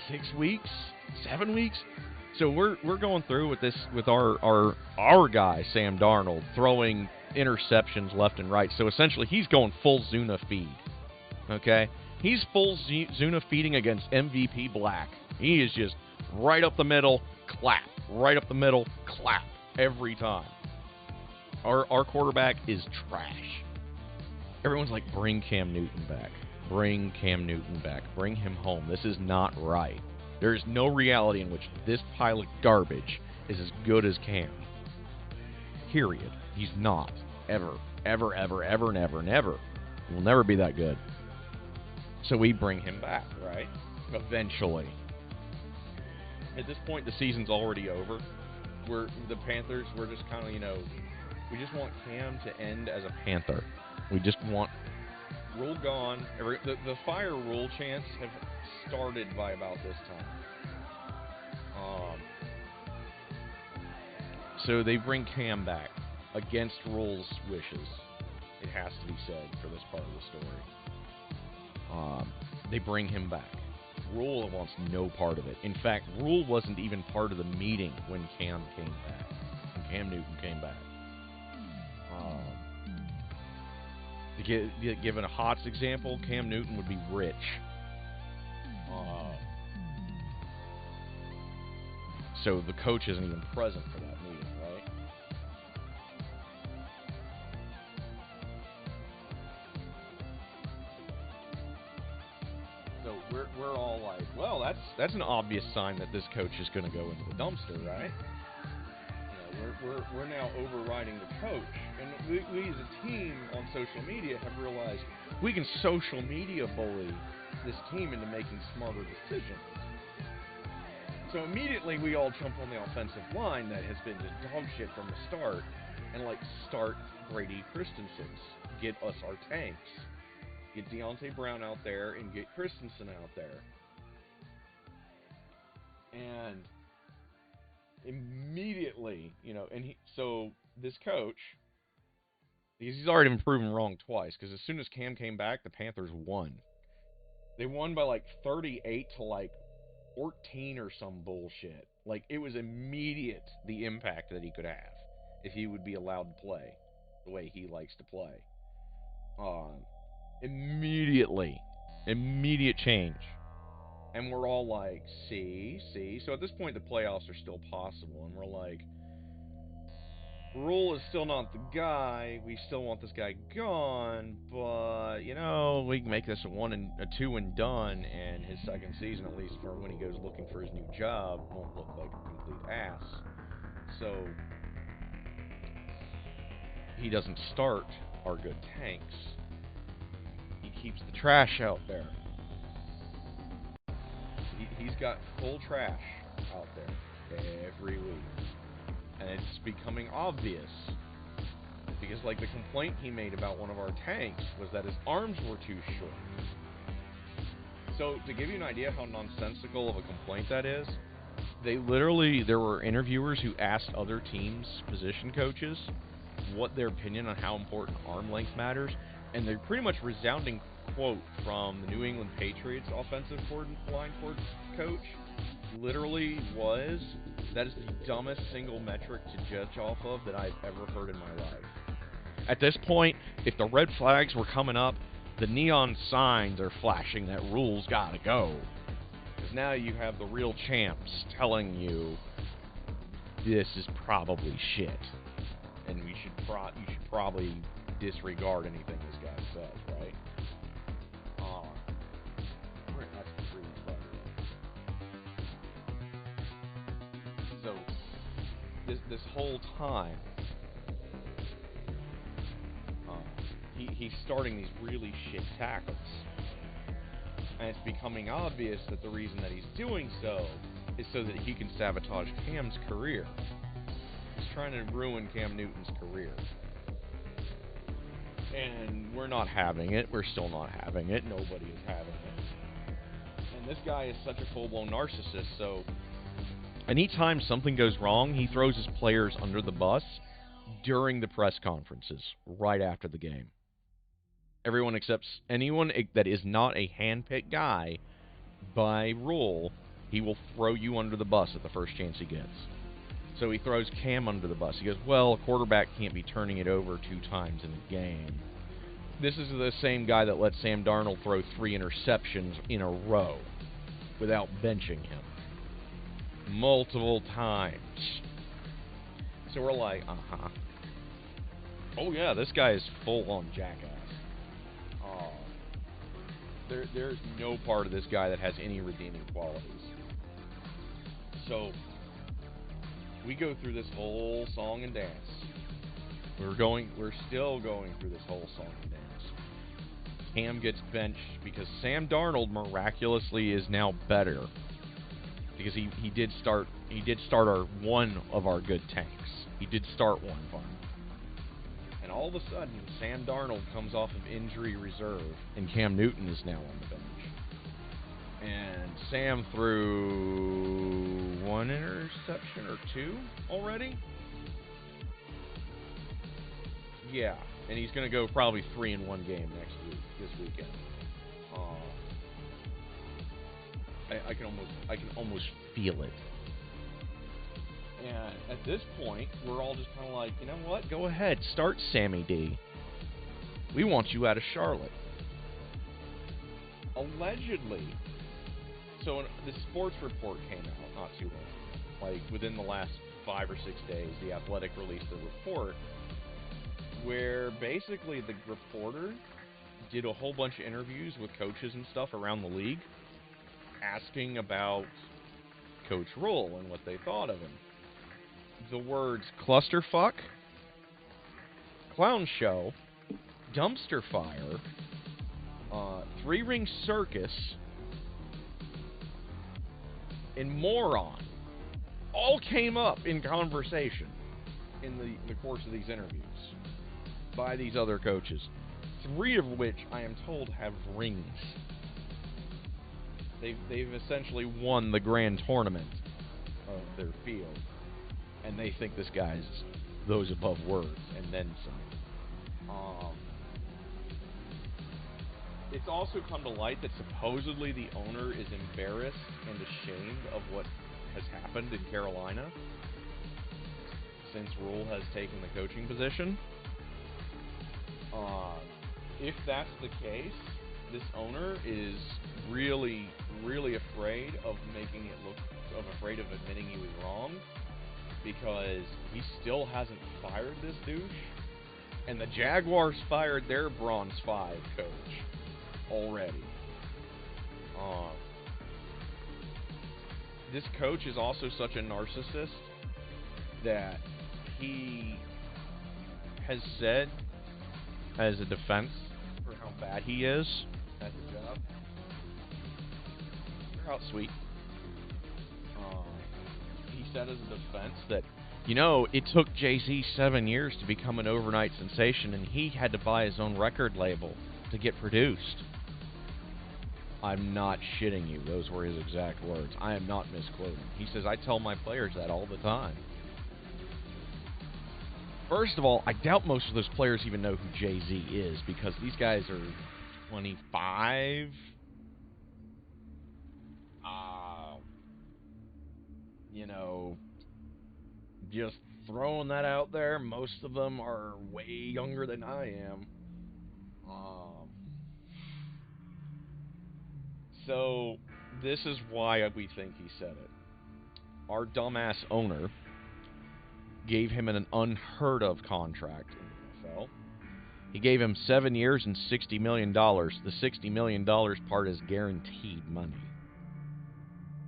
6 weeks? 7 weeks? So we're going through with this, with our guy, Sam Darnold, throwing interceptions left and right. So essentially, he's going full Zuna feed. Okay? He's full Zuna feeding against MVP Black. He is just right up the middle, clap. Right up the middle, clap. Every time. Our quarterback is trash. Everyone's like, bring Cam Newton back. Bring Cam Newton back. Bring him home. This is not right. There is no reality in which this pile of garbage is as good as Cam. Period. He's not. Ever. Ever, ever, ever, never, never. He will never be that good. So we bring him back, right? Eventually. At this point, the season's already over. The Panthers, we're just kind of, we just want Cam to end as a Panther. We just want Rule gone. The fire Rule chants have started by about this time. So they bring Cam back against Rule's wishes. It has to be said for this part of the story. They bring him back. Rule wants no part of it. In fact, Rule wasn't even part of the meeting when Cam came back. When Cam Newton came back. To give a Hots example, Cam Newton would be rich. So the coach isn't even present for that meeting, right? So we're all like, well, that's an obvious sign that this coach is going to go into the dumpster, right? We're now overriding the coach, and we as a team on social media have realized we can social media bully this team into making smarter decisions. So immediately we all jump on the offensive line that has been just dog shit from the start, and start Brady Christensen, get us our tanks, get Deontay Brown out there, and get Christensen out there, and immediately, so this coach, he's already been proven wrong twice, because as soon as Cam came back, the Panthers won. They won by 38 to 14 or some bullshit. It was immediate, the impact that he could have if he would be allowed to play the way he likes to play. Immediate change. And we're all like, see. So at this point, the playoffs are still possible. And we're like, Rule is still not the guy. We still want this guy gone. But, we can make this a 2 and done. And his second season, at least for when he goes looking for his new job, won't look like a complete ass. So he doesn't start our good tanks. He keeps the trash out there. He's got full trash out there every week. And it's becoming obvious. Because, the complaint he made about one of our tanks was that his arms were too short. So, to give you an idea how nonsensical of a complaint that is, there were interviewers who asked other teams' position coaches what their opinion on how important arm length matters, and they're pretty much resounding quote from the New England Patriots offensive line coach literally was, that is the dumbest single metric to judge off of that I've ever heard in my life. At this point, if the red flags were coming up, the neon signs are flashing that Rule's gotta go. Because now you have the real champs telling you this is probably shit. And you should probably disregard anything this guy says, right? That's the truth, by the way. So, this whole time, he's starting these really shit tackles. And it's becoming obvious that the reason that he's doing so is so that he can sabotage Cam's career. He's trying to ruin Cam Newton's career. And we're not having it. We're still not having it. Nobody is having it. And this guy is such a full-blown narcissist, so anytime something goes wrong, he throws his players under the bus during the press conferences, right after the game. Everyone except anyone that is not a hand-picked guy, by rule, he will throw you under the bus at the first chance he gets. So he throws Cam under the bus. He goes, well, a quarterback can't be turning it over 2 times in a game. This is the same guy that let Sam Darnold throw 3 interceptions in a row without benching him. Multiple times. So we're like, uh-huh. Oh, yeah, this guy is full-on jackass. There's no part of this guy that has any redeeming qualities. So we go through this whole song and dance. We're still going through this whole song and dance. Cam gets benched because Sam Darnold miraculously is now better. Because he did start one of our good tanks. He did start one for him. And all of a sudden, Sam Darnold comes off of injury reserve, and Cam Newton is now on the bench. And Sam threw 1 interception or 2 already? Yeah, and he's going to go probably 3 in one game this weekend. I can almost feel it. And at this point, we're all just kind of like, you know what? Go ahead, start Sammy D. We want you out of Charlotte. Allegedly, so the sports report came out not too long, like within the last 5 or 6 days. The Athletic released a report where basically the reporter did a whole bunch of interviews with coaches and stuff around the league, asking about Coach Rule and what they thought of him. The words clusterfuck, clown show, dumpster fire, 3-ring circus, and moron all came up in conversation in the course of these interviews by these other coaches, 3 of which I am told have rings. They've essentially won the grand tournament of their field. And they think this guy's those above words, and then some. It's also come to light that supposedly the owner is embarrassed and ashamed of what has happened in Carolina since Rule has taken the coaching position. If that's the case, this owner is really, really afraid of afraid of admitting he was wrong, because he still hasn't fired this douche, and the Jaguars fired their Bronze 5 coach already. This coach is also such a narcissist that he has said, as a defense for how bad he is at the job, how sweet. He said as a defense that, you know, it took Jay-Z 7 years to become an overnight sensation, and he had to buy his own record label to get produced. I'm not shitting you. Those were his exact words. I am not misquoting. He says, I tell my players that all the time. First of all, I doubt most of those players even know who Jay-Z is, because these guys are 25. You know, just throwing that out there, most of them are way younger than I am. So, this is why we think he said it. Our dumbass owner gave him an unheard of contract in the NFL. He gave him 7 years and $60 million. The $60 million part is guaranteed money.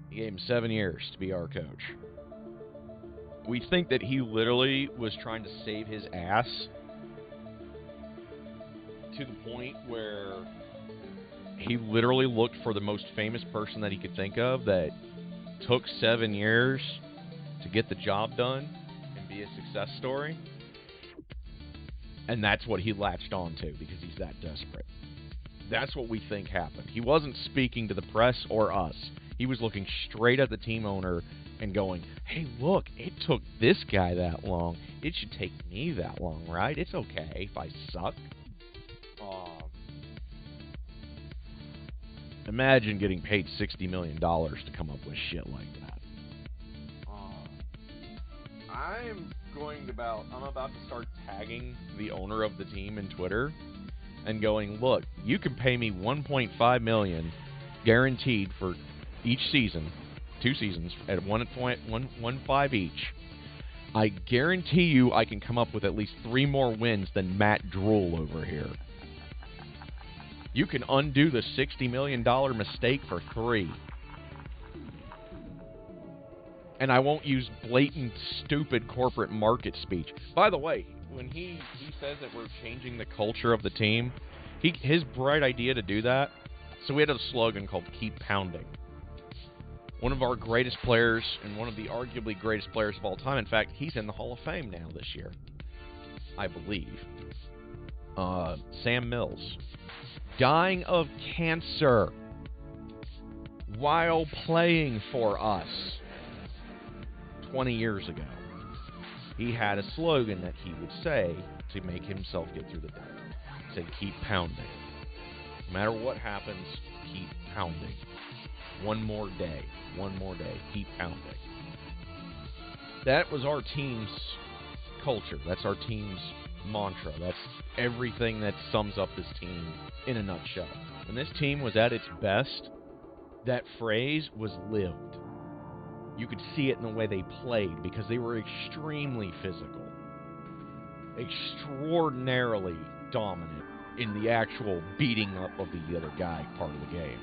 He gave him 7 years to be our coach. We think that he literally was trying to save his ass to the point where he literally looked for the most famous person that he could think of that took 7 years to get the job done and be a success story. And that's what he latched onto because he's that desperate. That's what we think happened. He wasn't speaking to the press or us. He was looking straight at the team owner and going, hey, look, it took this guy that long. It should take me that long, right? It's okay if I suck. Imagine getting paid $60 million to come up with shit like that. I'm about to start tagging the owner of the team in Twitter and going, look, you can pay me $1.5 million guaranteed for each season, 2 seasons at 1.15 each. I guarantee you I can come up with at least 3 more wins than Matt Drool over here. You can undo the $60 million mistake for 3. And I won't use blatant, stupid corporate market speech. By the way, when he says that we're changing the culture of the team, his bright idea to do that, so we had a slogan called Keep Pounding. One of our greatest players, and one of the arguably greatest players of all time, in fact, he's in the Hall of Fame now this year, I believe. Sam Mills. Dying of cancer while playing for us 20 years ago. He had a slogan that he would say to make himself get through the day. Say, keep pounding. No matter what happens, keep pounding. One more day, keep pounding. That was our team's culture. That's our team's mantra. That's everything that sums up this team in a nutshell. When this team was at its best, that phrase was lived. You could see it in the way they played because they were extremely physical, extraordinarily dominant in the actual beating up of the other guy part of the game,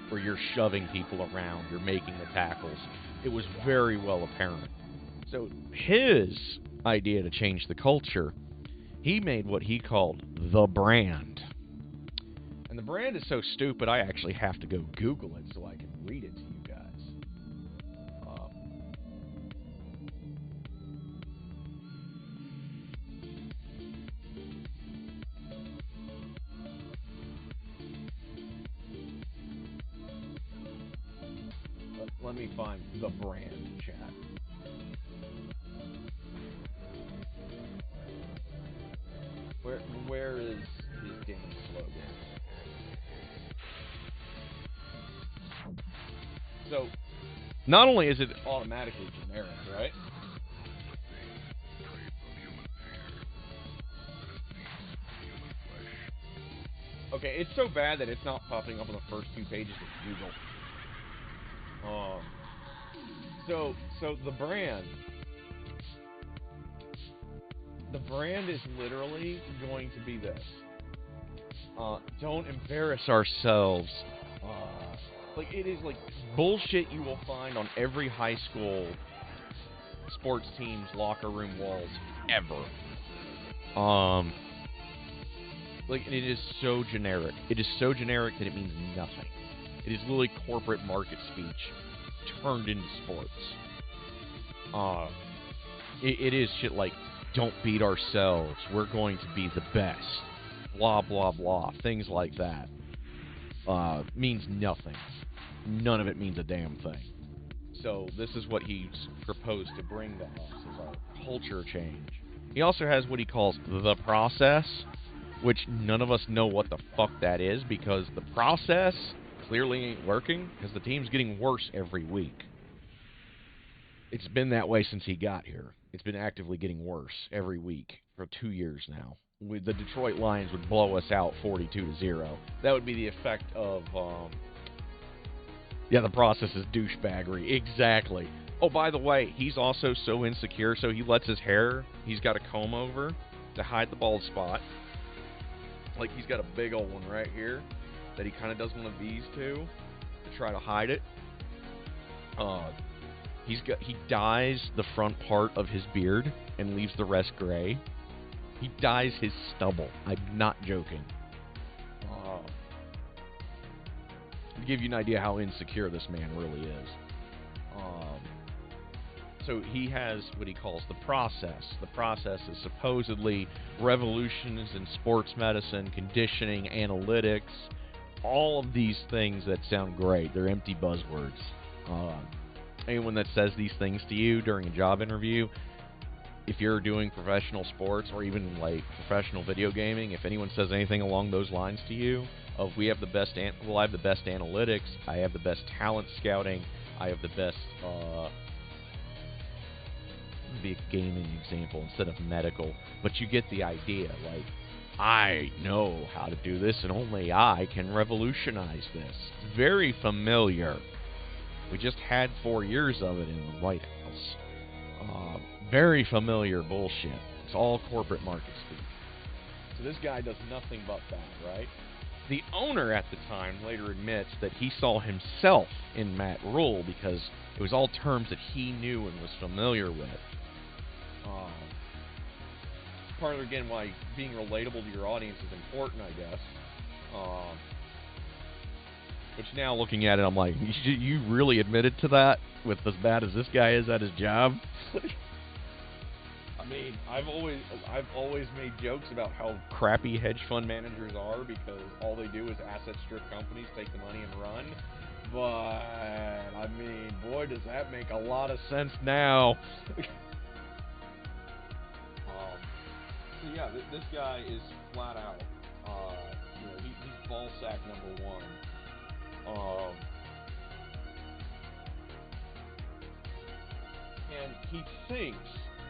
where you're shoving people around, you're making the tackles. It was very well apparent. So his idea to change the culture, he made what he called the brand. And the brand is so stupid, I actually have to go Google it so I can read it to you guys. Let me find the brand, chat. Where is his damn slogan? So, not only is it automatically generic, right? Okay, it's so bad that it's not popping up on the first 2 pages of Google. So the brand is literally going to be this. Don't embarrass ourselves. Like, it is like bullshit you will find on every high school sports team's locker room walls ever. Like, it is so generic. It is so generic that it means nothing. It is literally corporate market speech turned into sports. It is shit like, don't beat ourselves, we're going to be the best, blah, blah, blah, things like that. Means nothing. None of it means a damn thing. So this is what he's proposed to bring to us as our culture change. He also has what he calls the process, which none of us know what the fuck that is, because the process clearly ain't working, because the team's getting worse every week. It's been that way since he got here. It's been actively getting worse every week for 2 years now. The Detroit Lions would blow us out 42-0. That would be the effect of, the process is douchebaggery. Exactly. Oh, by the way, he's also so insecure, so he lets his hair, he's got a comb over to hide the bald spot. Like, he's got a big old one right here that he kind of does one of these two to try to hide it. He dyes the front part of his beard and leaves the rest gray. He dyes his stubble. I'm not joking. To give you an idea how insecure this man really is. So he has what he calls the process. The process is supposedly revolutions in sports medicine, conditioning, analytics, all of these things that sound great. They're empty buzzwords. Anyone that says these things to you during a job interview, if you're doing professional sports or even like professional video gaming, if anyone says anything along those lines to you, of I have the best analytics, I have the best talent scouting, I have the best be a gaming example instead of medical, but you get the idea. Like, I know how to do this, and only I can revolutionize this. It's very familiar. We just had 4 years of it in the White House. Very familiar bullshit. It's all corporate market speak. So this guy does nothing but that, right? The owner at the time later admits that he saw himself in Matt Rhule because it was all terms that he knew and was familiar with. Part of, again, why being relatable to your audience is important, I guess. Which now, looking at it, I'm like, you really admitted to that with as bad as this guy is at his job? I mean, I've always made jokes about how crappy hedge fund managers are because all they do is asset strip companies, take the money and run. But, I mean, boy, does that make a lot of sense now. So yeah, this guy is flat out, he's ball sack number one.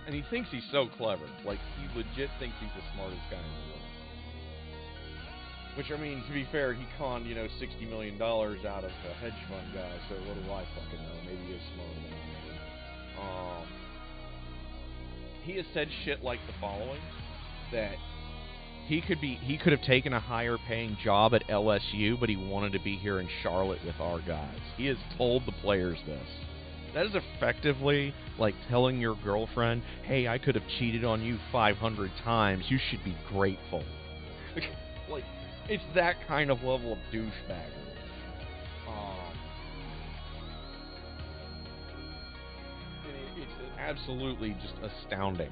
And he thinks he's so clever. Like, he legit thinks he's the smartest guy in the world. Which, I mean, to be fair, he conned, $60 million out of a hedge fund guy, so what do I fucking know? Maybe he is smarter than I am. He has said shit like the following, that he could have taken a higher paying job at LSU, but he wanted to be here in Charlotte with our guys. He has told the players this. That is effectively like telling your girlfriend, hey, I could have cheated on you 500 times. You should be grateful. Like, it's that kind of level of douchebaggery. It's absolutely just astounding.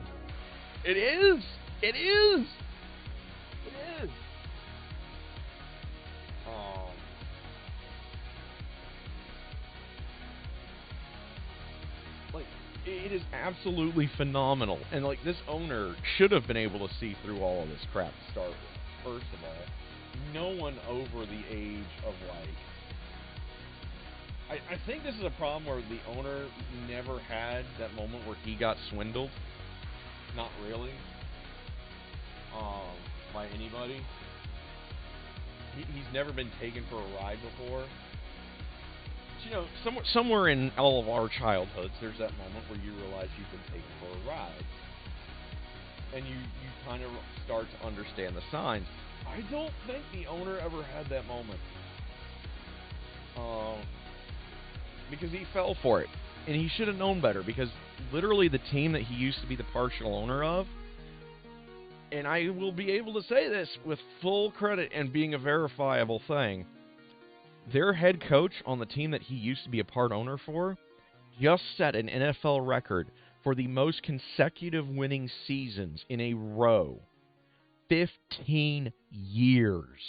It is! It is! It is! Like, it is absolutely phenomenal. And, like, this owner should have been able to see through all of this crap to start with. First of all, no one over the age of, like... I think this is a problem where the owner never had that moment where he got swindled. Not really. By anybody. He's never been taken for a ride before. But, somewhere in all of our childhoods, there's that moment where you realize you've been taken for a ride. And you kind of start to understand the signs. I don't think the owner ever had that moment. Because he fell for it. And he should have known better, because literally the team that he used to be the partial owner of, and I will be able to say this with full credit and being a verifiable thing, their head coach on the team that he used to be a part owner for just set an NFL record for the most consecutive winning seasons in a row. 15 years.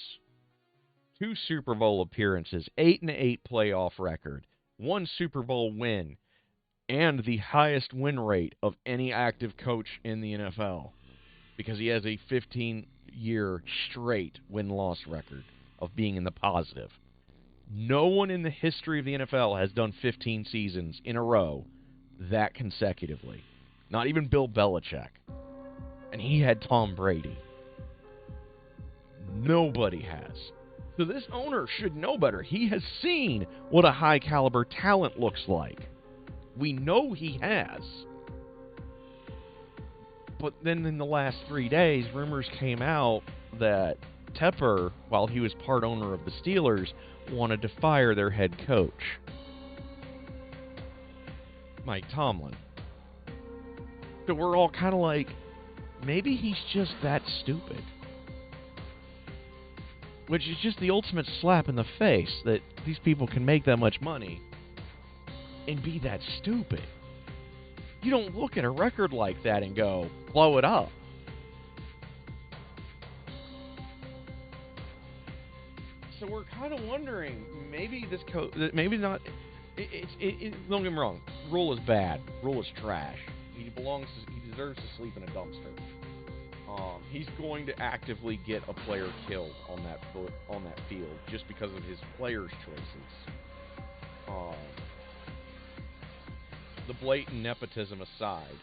2 Super Bowl appearances, 8-8 playoff record, 1 Super Bowl win, and the highest win rate of any active coach in the NFL, because he has a 15-year straight win-loss record of being in the positive. No one in the history of the NFL has done 15 seasons in a row that consecutively. Not even Bill Belichick. And he had Tom Brady. Nobody has. So this owner should know better. He has seen what a high-caliber talent looks like. We know he has. But then in the last 3 days, rumors came out that Tepper, while he was part owner of the Steelers, wanted to fire their head coach. Mike Tomlin. So we're all kind of like, maybe he's just that stupid. Which is just the ultimate slap in the face that these people can make that much money and be that stupid. You don't look at a record like that and go, blow it up. So we're kind of wondering, maybe this maybe not. Don't get me wrong. Rule is bad. Rule is trash. He deserves to sleep in a dumpster. He's going to actively get a player killed on that field just because of his players' choices. The blatant nepotism aside,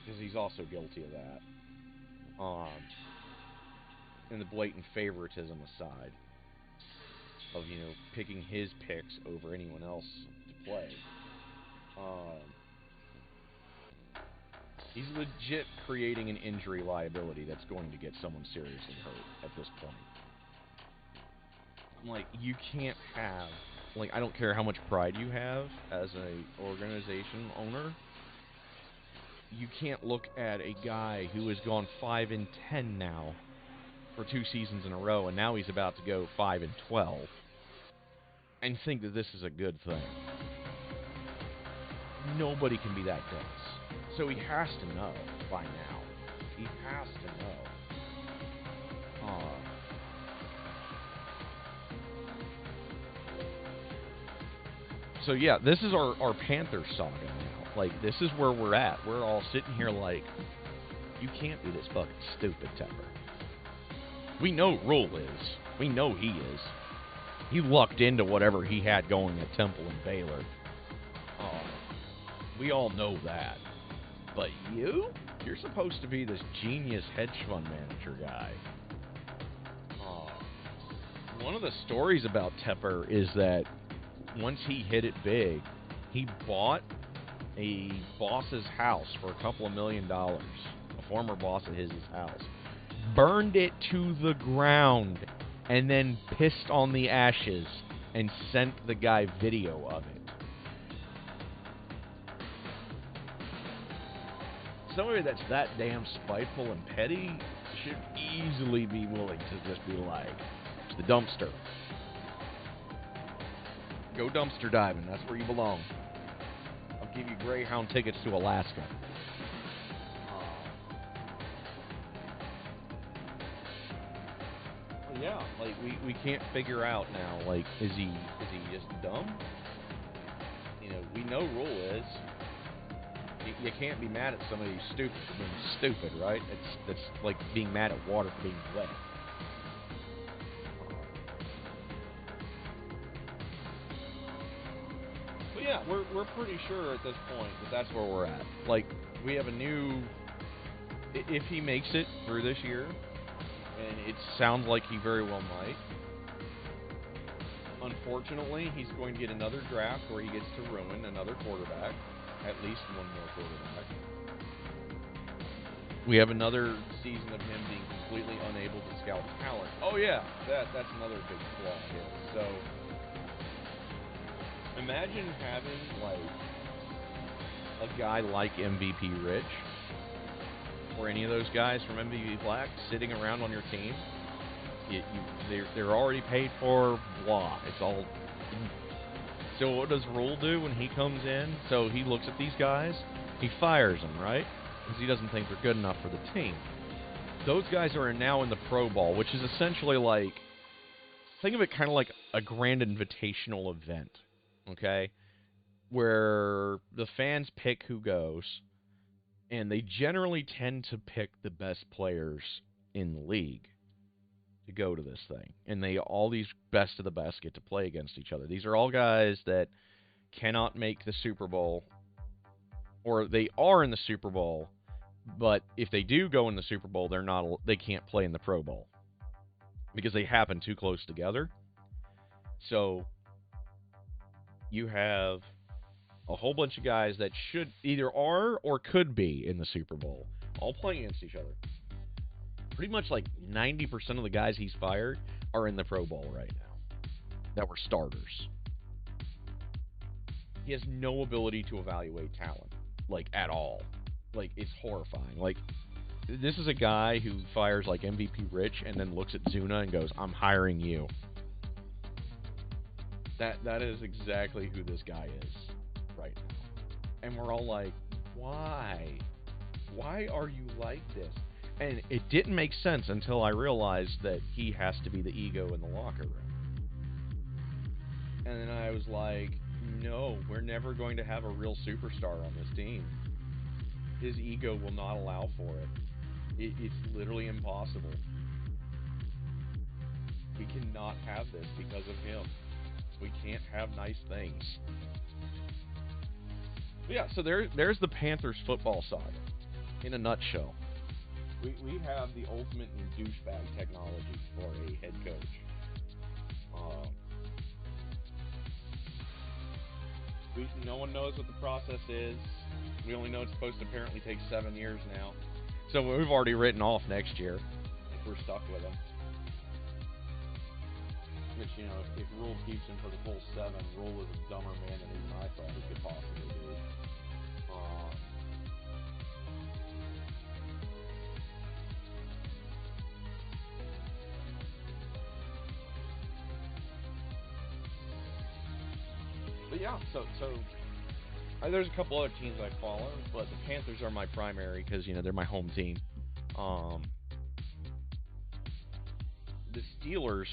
because he's also guilty of that. And the blatant favoritism aside, of picking his picks over anyone else to play. He's legit creating an injury liability that's going to get someone seriously hurt at this point. I'm like, you can't have, like, I don't care how much pride you have as an organization owner, you can't look at a guy who has gone 5-10 now for 2 seasons in a row, and now he's about to go 5-12, and think that this is a good thing. Nobody can be that dense. So he has to know by now. He has to know. So yeah, this is our Panther saga now. Like, this is where we're at. We're all sitting here like, you can't be this fucking stupid, Tepper. We know Rule is. We know he is. He lucked into whatever he had going at Temple and Baylor. We all know that. But you're supposed to be this genius hedge fund manager guy. One of the stories about Tepper is that once he hit it big, he bought a boss's house for a couple of $1 million. A former boss of his house. Burned it to the ground and then pissed on the ashes and sent the guy video of it. Somebody that's that damn spiteful and petty should easily be willing to just be like, it's the dumpster. Go dumpster diving. That's where you belong. I'll give you Greyhound tickets to Alaska. Yeah, like we can't figure out now. Like, is he just dumb? We know Rule is. You can't be mad at somebody who's stupid for being stupid, right? That's like being mad at water for being wet. But yeah, we're pretty sure at this point that that's where we're at. Like, we have a new. If he makes it through this year, and it sounds like he very well might. Unfortunately, he's going to get another draft where he gets to ruin another quarterback. At least one more quarterback. We have another season of him being completely unable to scout talent. Oh yeah, that's another big flaw here. So imagine having like a guy like MVP Rich or any of those guys from MVP Black sitting around on your team. They're already paid for. Blah. It's all. So what does Rule do when he comes in? So he looks at these guys, he fires them, right? Because he doesn't think they're good enough for the team. Those guys are now in the Pro Bowl, which is essentially like, think of it kind of like a grand invitational event, okay? Where the fans pick who goes, and they generally tend to pick the best players in the league to go to this thing. And all these best of the best get to play against each other. These are all guys that cannot make the Super Bowl, or they are in the Super Bowl, but if they do go in the Super Bowl, they can't play in the Pro Bowl because they happen too close together. So you have a whole bunch of guys that should either are or could be in the Super Bowl, all playing against each other. Pretty much like 90% of the guys he's fired are in the Pro Bowl right now that were starters. He has no ability to evaluate talent, like, at all. Like, it's horrifying. Like, this is a guy who fires, like, MVP Rich and then looks at Zuna and goes, I'm hiring you. That is exactly who this guy is right now. And we're all like, why? Why are you like this? And it didn't make sense until I realized that he has to be the ego in the locker room. And then I was like, no, we're never going to have a real superstar on this team. His ego will not allow for it. It's literally impossible. We cannot have this because of him. We can't have nice things. But yeah, so there's the Panthers football saga in a nutshell. We have the ultimate in douchebag technology for a head coach. No one knows what the process is. We only know it's supposed to apparently take 7 years now. So we've already written off next year if we're stuck with him. Which, you know, if Rule keeps him for the full 7, Rule is a dumber man than even I thought he could possibly be. But yeah, so there's a couple other teams I follow, but the Panthers are my primary because, you know, they're my home team. The Steelers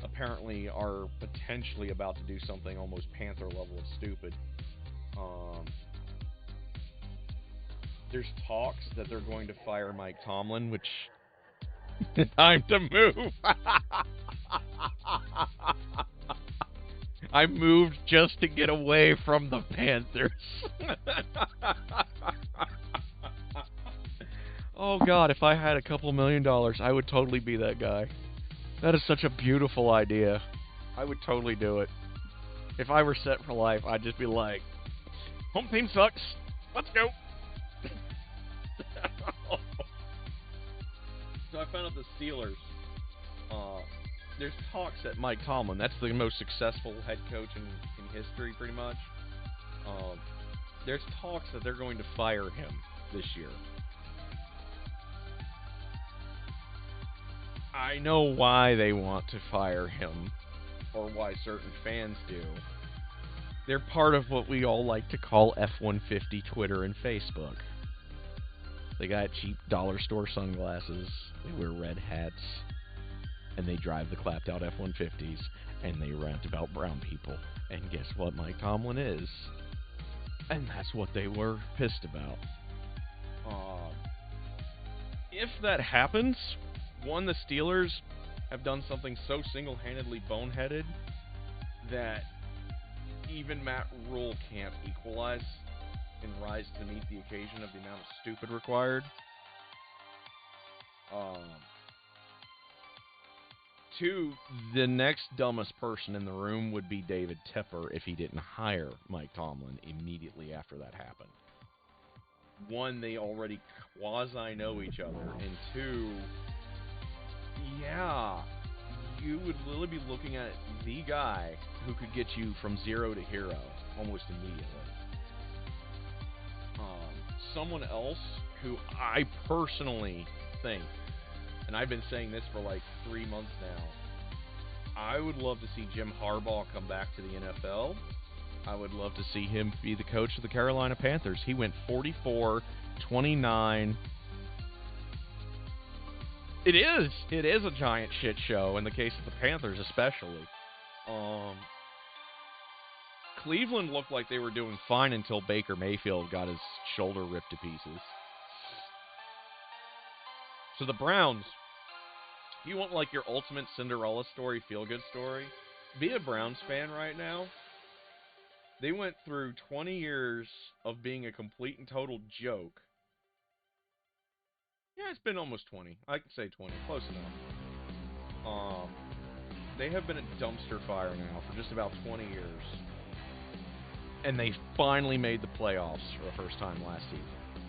apparently are potentially about to do something almost Panther level of stupid. There's talks that they're going to fire Mike Tomlin, which time to move. I moved just to get away from the Panthers. Oh God, if I had a couple $1 million, I would totally be that guy. That is such a beautiful idea. I would totally do it. If I were set for life, I'd just be like, home team sucks. Let's go. So I found out the Steelers. There's talks that Mike Tomlin, that's the most successful head coach in history, pretty much. There's talks that they're going to fire him this year. I know why they want to fire him, or why certain fans do. They're part of what we all like to call F-150 Twitter and Facebook. They got cheap dollar store sunglasses, they wear red hats, and they drive the clapped out F-150s, and they rant about brown people. And guess what Mike Tomlin is? And that's what they were pissed about. If that happens, one, the Steelers have done something so single-handedly boneheaded that even Matt Rule can't equalize and rise to meet the occasion of the amount of stupid required. Two, the next dumbest person in the room would be David Tepper if he didn't hire Mike Tomlin immediately after that happened. One, they already quasi-know each other, and two, yeah, you would literally be looking at the guy who could get you from zero to hero almost immediately. Someone else who I personally think, and I've been saying this for like 3 months now, I would love to see Jim Harbaugh come back to the NFL. I would love to see him be the coach of the Carolina Panthers. He went 44-29. It is a giant shit show in the case of the Panthers especially. Cleveland looked like they were doing fine until Baker Mayfield got his shoulder ripped to pieces. So the Browns, you want like your ultimate Cinderella story, feel-good story? Be a Browns fan right now. They went through 20 years of being a complete and total joke. Yeah, it's been almost 20. I can say 20. Close enough. They have been a dumpster fire now for just about 20 years. And they finally made the playoffs for the first time last season.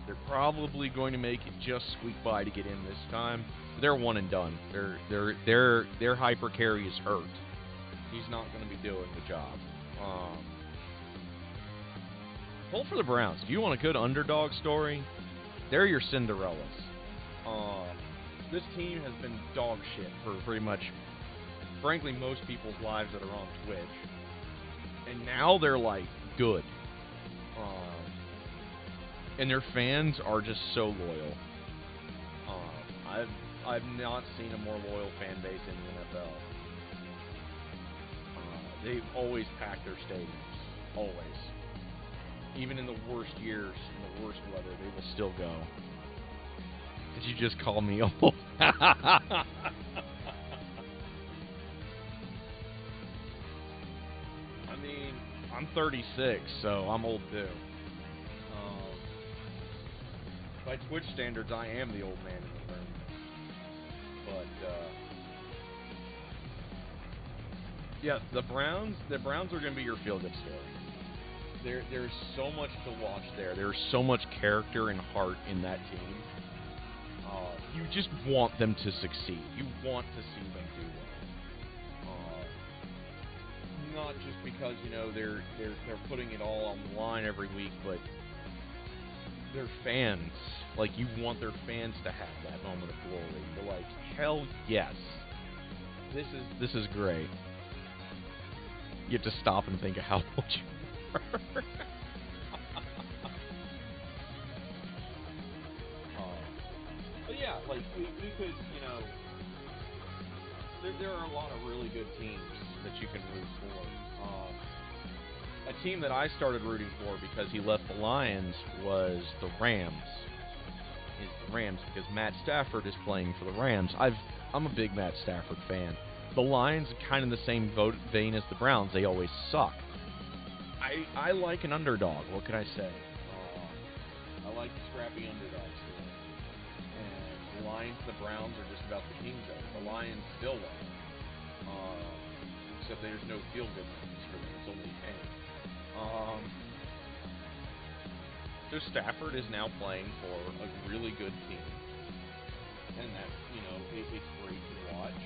They're probably going to make it just squeak by to get in this time. They're one and done. Their hyper carry is hurt. He's not going to be doing the job. pull for the Browns. If you want a good underdog story, they're your Cinderellas. This team has been dog shit for pretty much, frankly, most people's lives that are on Twitch. And now they're, like, good. And their fans are just so loyal. I've not seen a more loyal fan base in the NFL. They always pack their stadiums. Always. Even in the worst years, in the worst weather, they will still go. Did you just call me old? I mean, I'm 36, so I'm old too. By Twitch standards, I am the old man in the room. But, yeah, the Browns are going to be your feel-good story. There's so much to watch there. There's so much character and heart in that team. You just want them to succeed. You want to see them do well. Not just because, you know, they're putting it all on the line every week, but their fans, like, you want their fans to have that moment of glory. They're like, hell yes, this is great. You have to stop and think of how old you are. But yeah, like, we could, you know, there are a lot of really good teams that you can root for. A team that I started rooting for because he left the Lions was the Rams. Because Matt Stafford is playing for the Rams. I'm a big Matt Stafford fan. The Lions are kind of in the same vein as the Browns. They always suck. I like an underdog. What can I say? I like the scrappy underdog story. And the Lions and the Browns are just about the teams, though. The Lions still won. Except there's no feel-good things for them. It's only pain. So Stafford is now playing for a really good team. And that, you know, it's great to watch.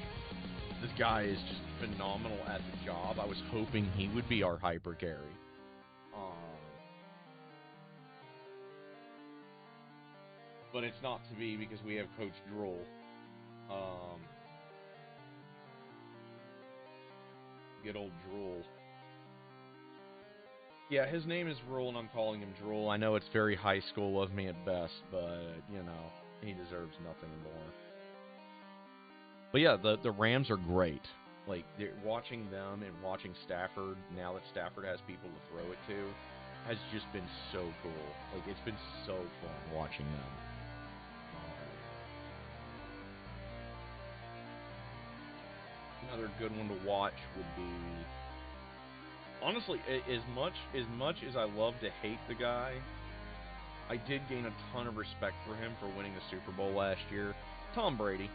This guy is just phenomenal at the job. I was hoping he would be our hyper carry. But it's not to be because we have Coach Drool. Good old Drool. Yeah, his name is Drool, and I'm calling him Drool. I know it's very high school of me at best, but, you know, he deserves nothing more. But yeah, the Rams are great. Like, watching them and watching Stafford, now that Stafford has people to throw it to, has just been so cool. Like, it's been so fun watching them. Another good one to watch would be... Honestly, as much as I love to hate the guy, I did gain a ton of respect for him for winning the Super Bowl last year. Tom Brady.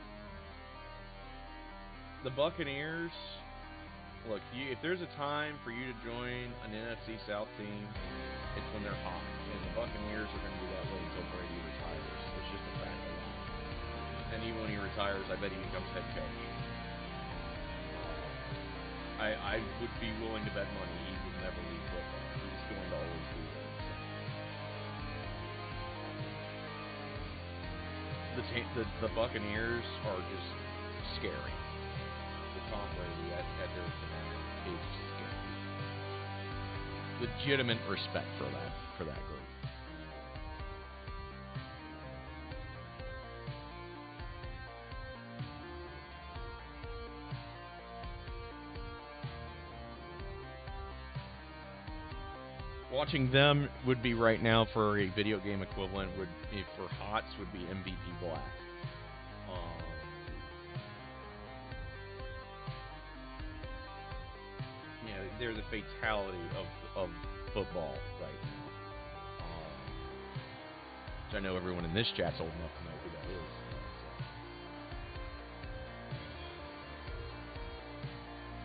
The Buccaneers, look, if there's a time for you to join an NFC South team, it's when they're hot. And the Buccaneers are going to be that way until Brady retires. It's just a fact of life. And even when he retires, I bet he becomes head coach. I would be willing to bet money he would never leave football. He's going to always be there. The Buccaneers are just scary. With Tom Brady at their command is scary. Legitimate respect for that group. Watching them would be right now for a video game equivalent would be for HOTS would be MVP Black. Yeah, they're the fatality of football right now. Which I know everyone in this chat's old enough to know who that is.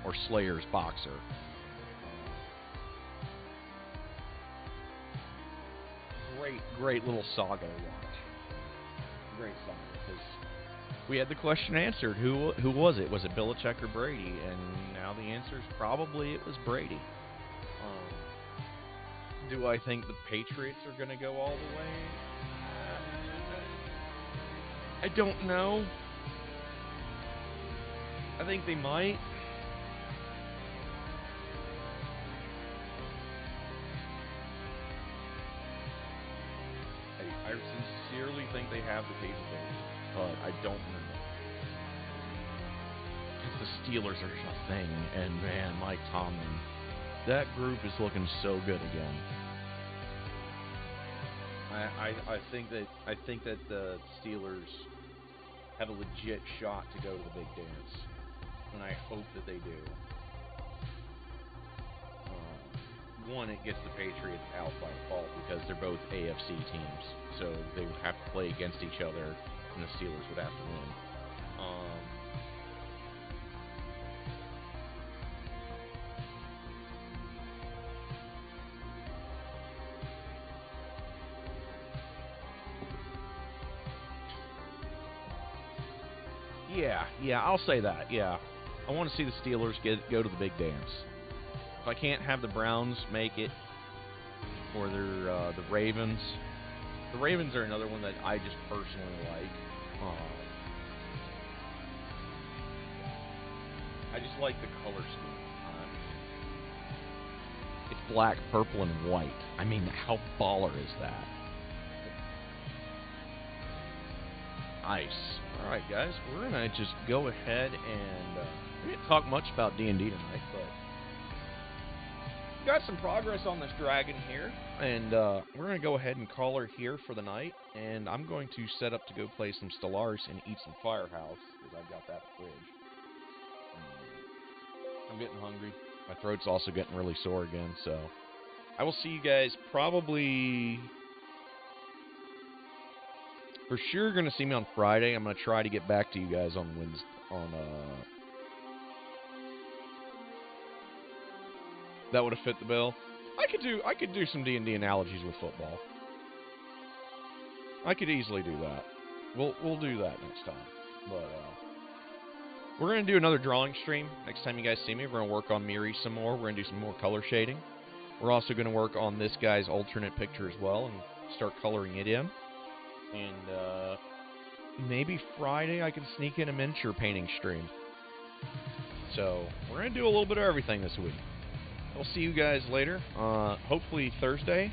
Or Slayer's Boxer. Great little saga to watch. Great saga, because we had the question answered. Who was it? Was it Belichick or Brady? And now the answer is probably it was Brady. Do I think the Patriots are going to go all the way? I don't know. I think they might. I sincerely think they have the capability, but I don't know. Because the Steelers are a thing, and man, Mike Tomlin, that group is looking so good again. I think that the Steelers have a legit shot to go to the big dance, and I hope that they do. One, it gets the Patriots out by default because they're both AFC teams, so they would have to play against each other, and the Steelers would have to win. Yeah, I'll say that. Yeah, I want to see the Steelers go to the big dance. If I can't have the Browns make it, or the Ravens. The Ravens are another one that I just personally like. I just like the color scheme. It's black, purple, and white. I mean, how baller is that? Nice. All right, guys, we're gonna just go ahead and we didn't talk much about D&D tonight, but we got some progress on this dragon here, and we're gonna go ahead and call her here for the night. And I'm going to set up to go play some Stellaris and eat some Firehouse because I've got that fridge. I'm getting hungry. My throat's also getting really sore again, so I will see you guys probably. For sure, going to see me on Friday. I'm going to try to get back to you guys on Wednesday. That would have fit the bill. I could do some D&D analogies with football. I could easily do that. We'll do that next time. But we're going to do another drawing stream next time you guys see me. We're going to work on Miri some more. We're going to do some more color shading. We're also going to work on this guy's alternate picture as well and start coloring it in. And maybe Friday I can sneak in a miniature painting stream. So we're going to do a little bit of everything this week. I'll see you guys later. Hopefully Thursday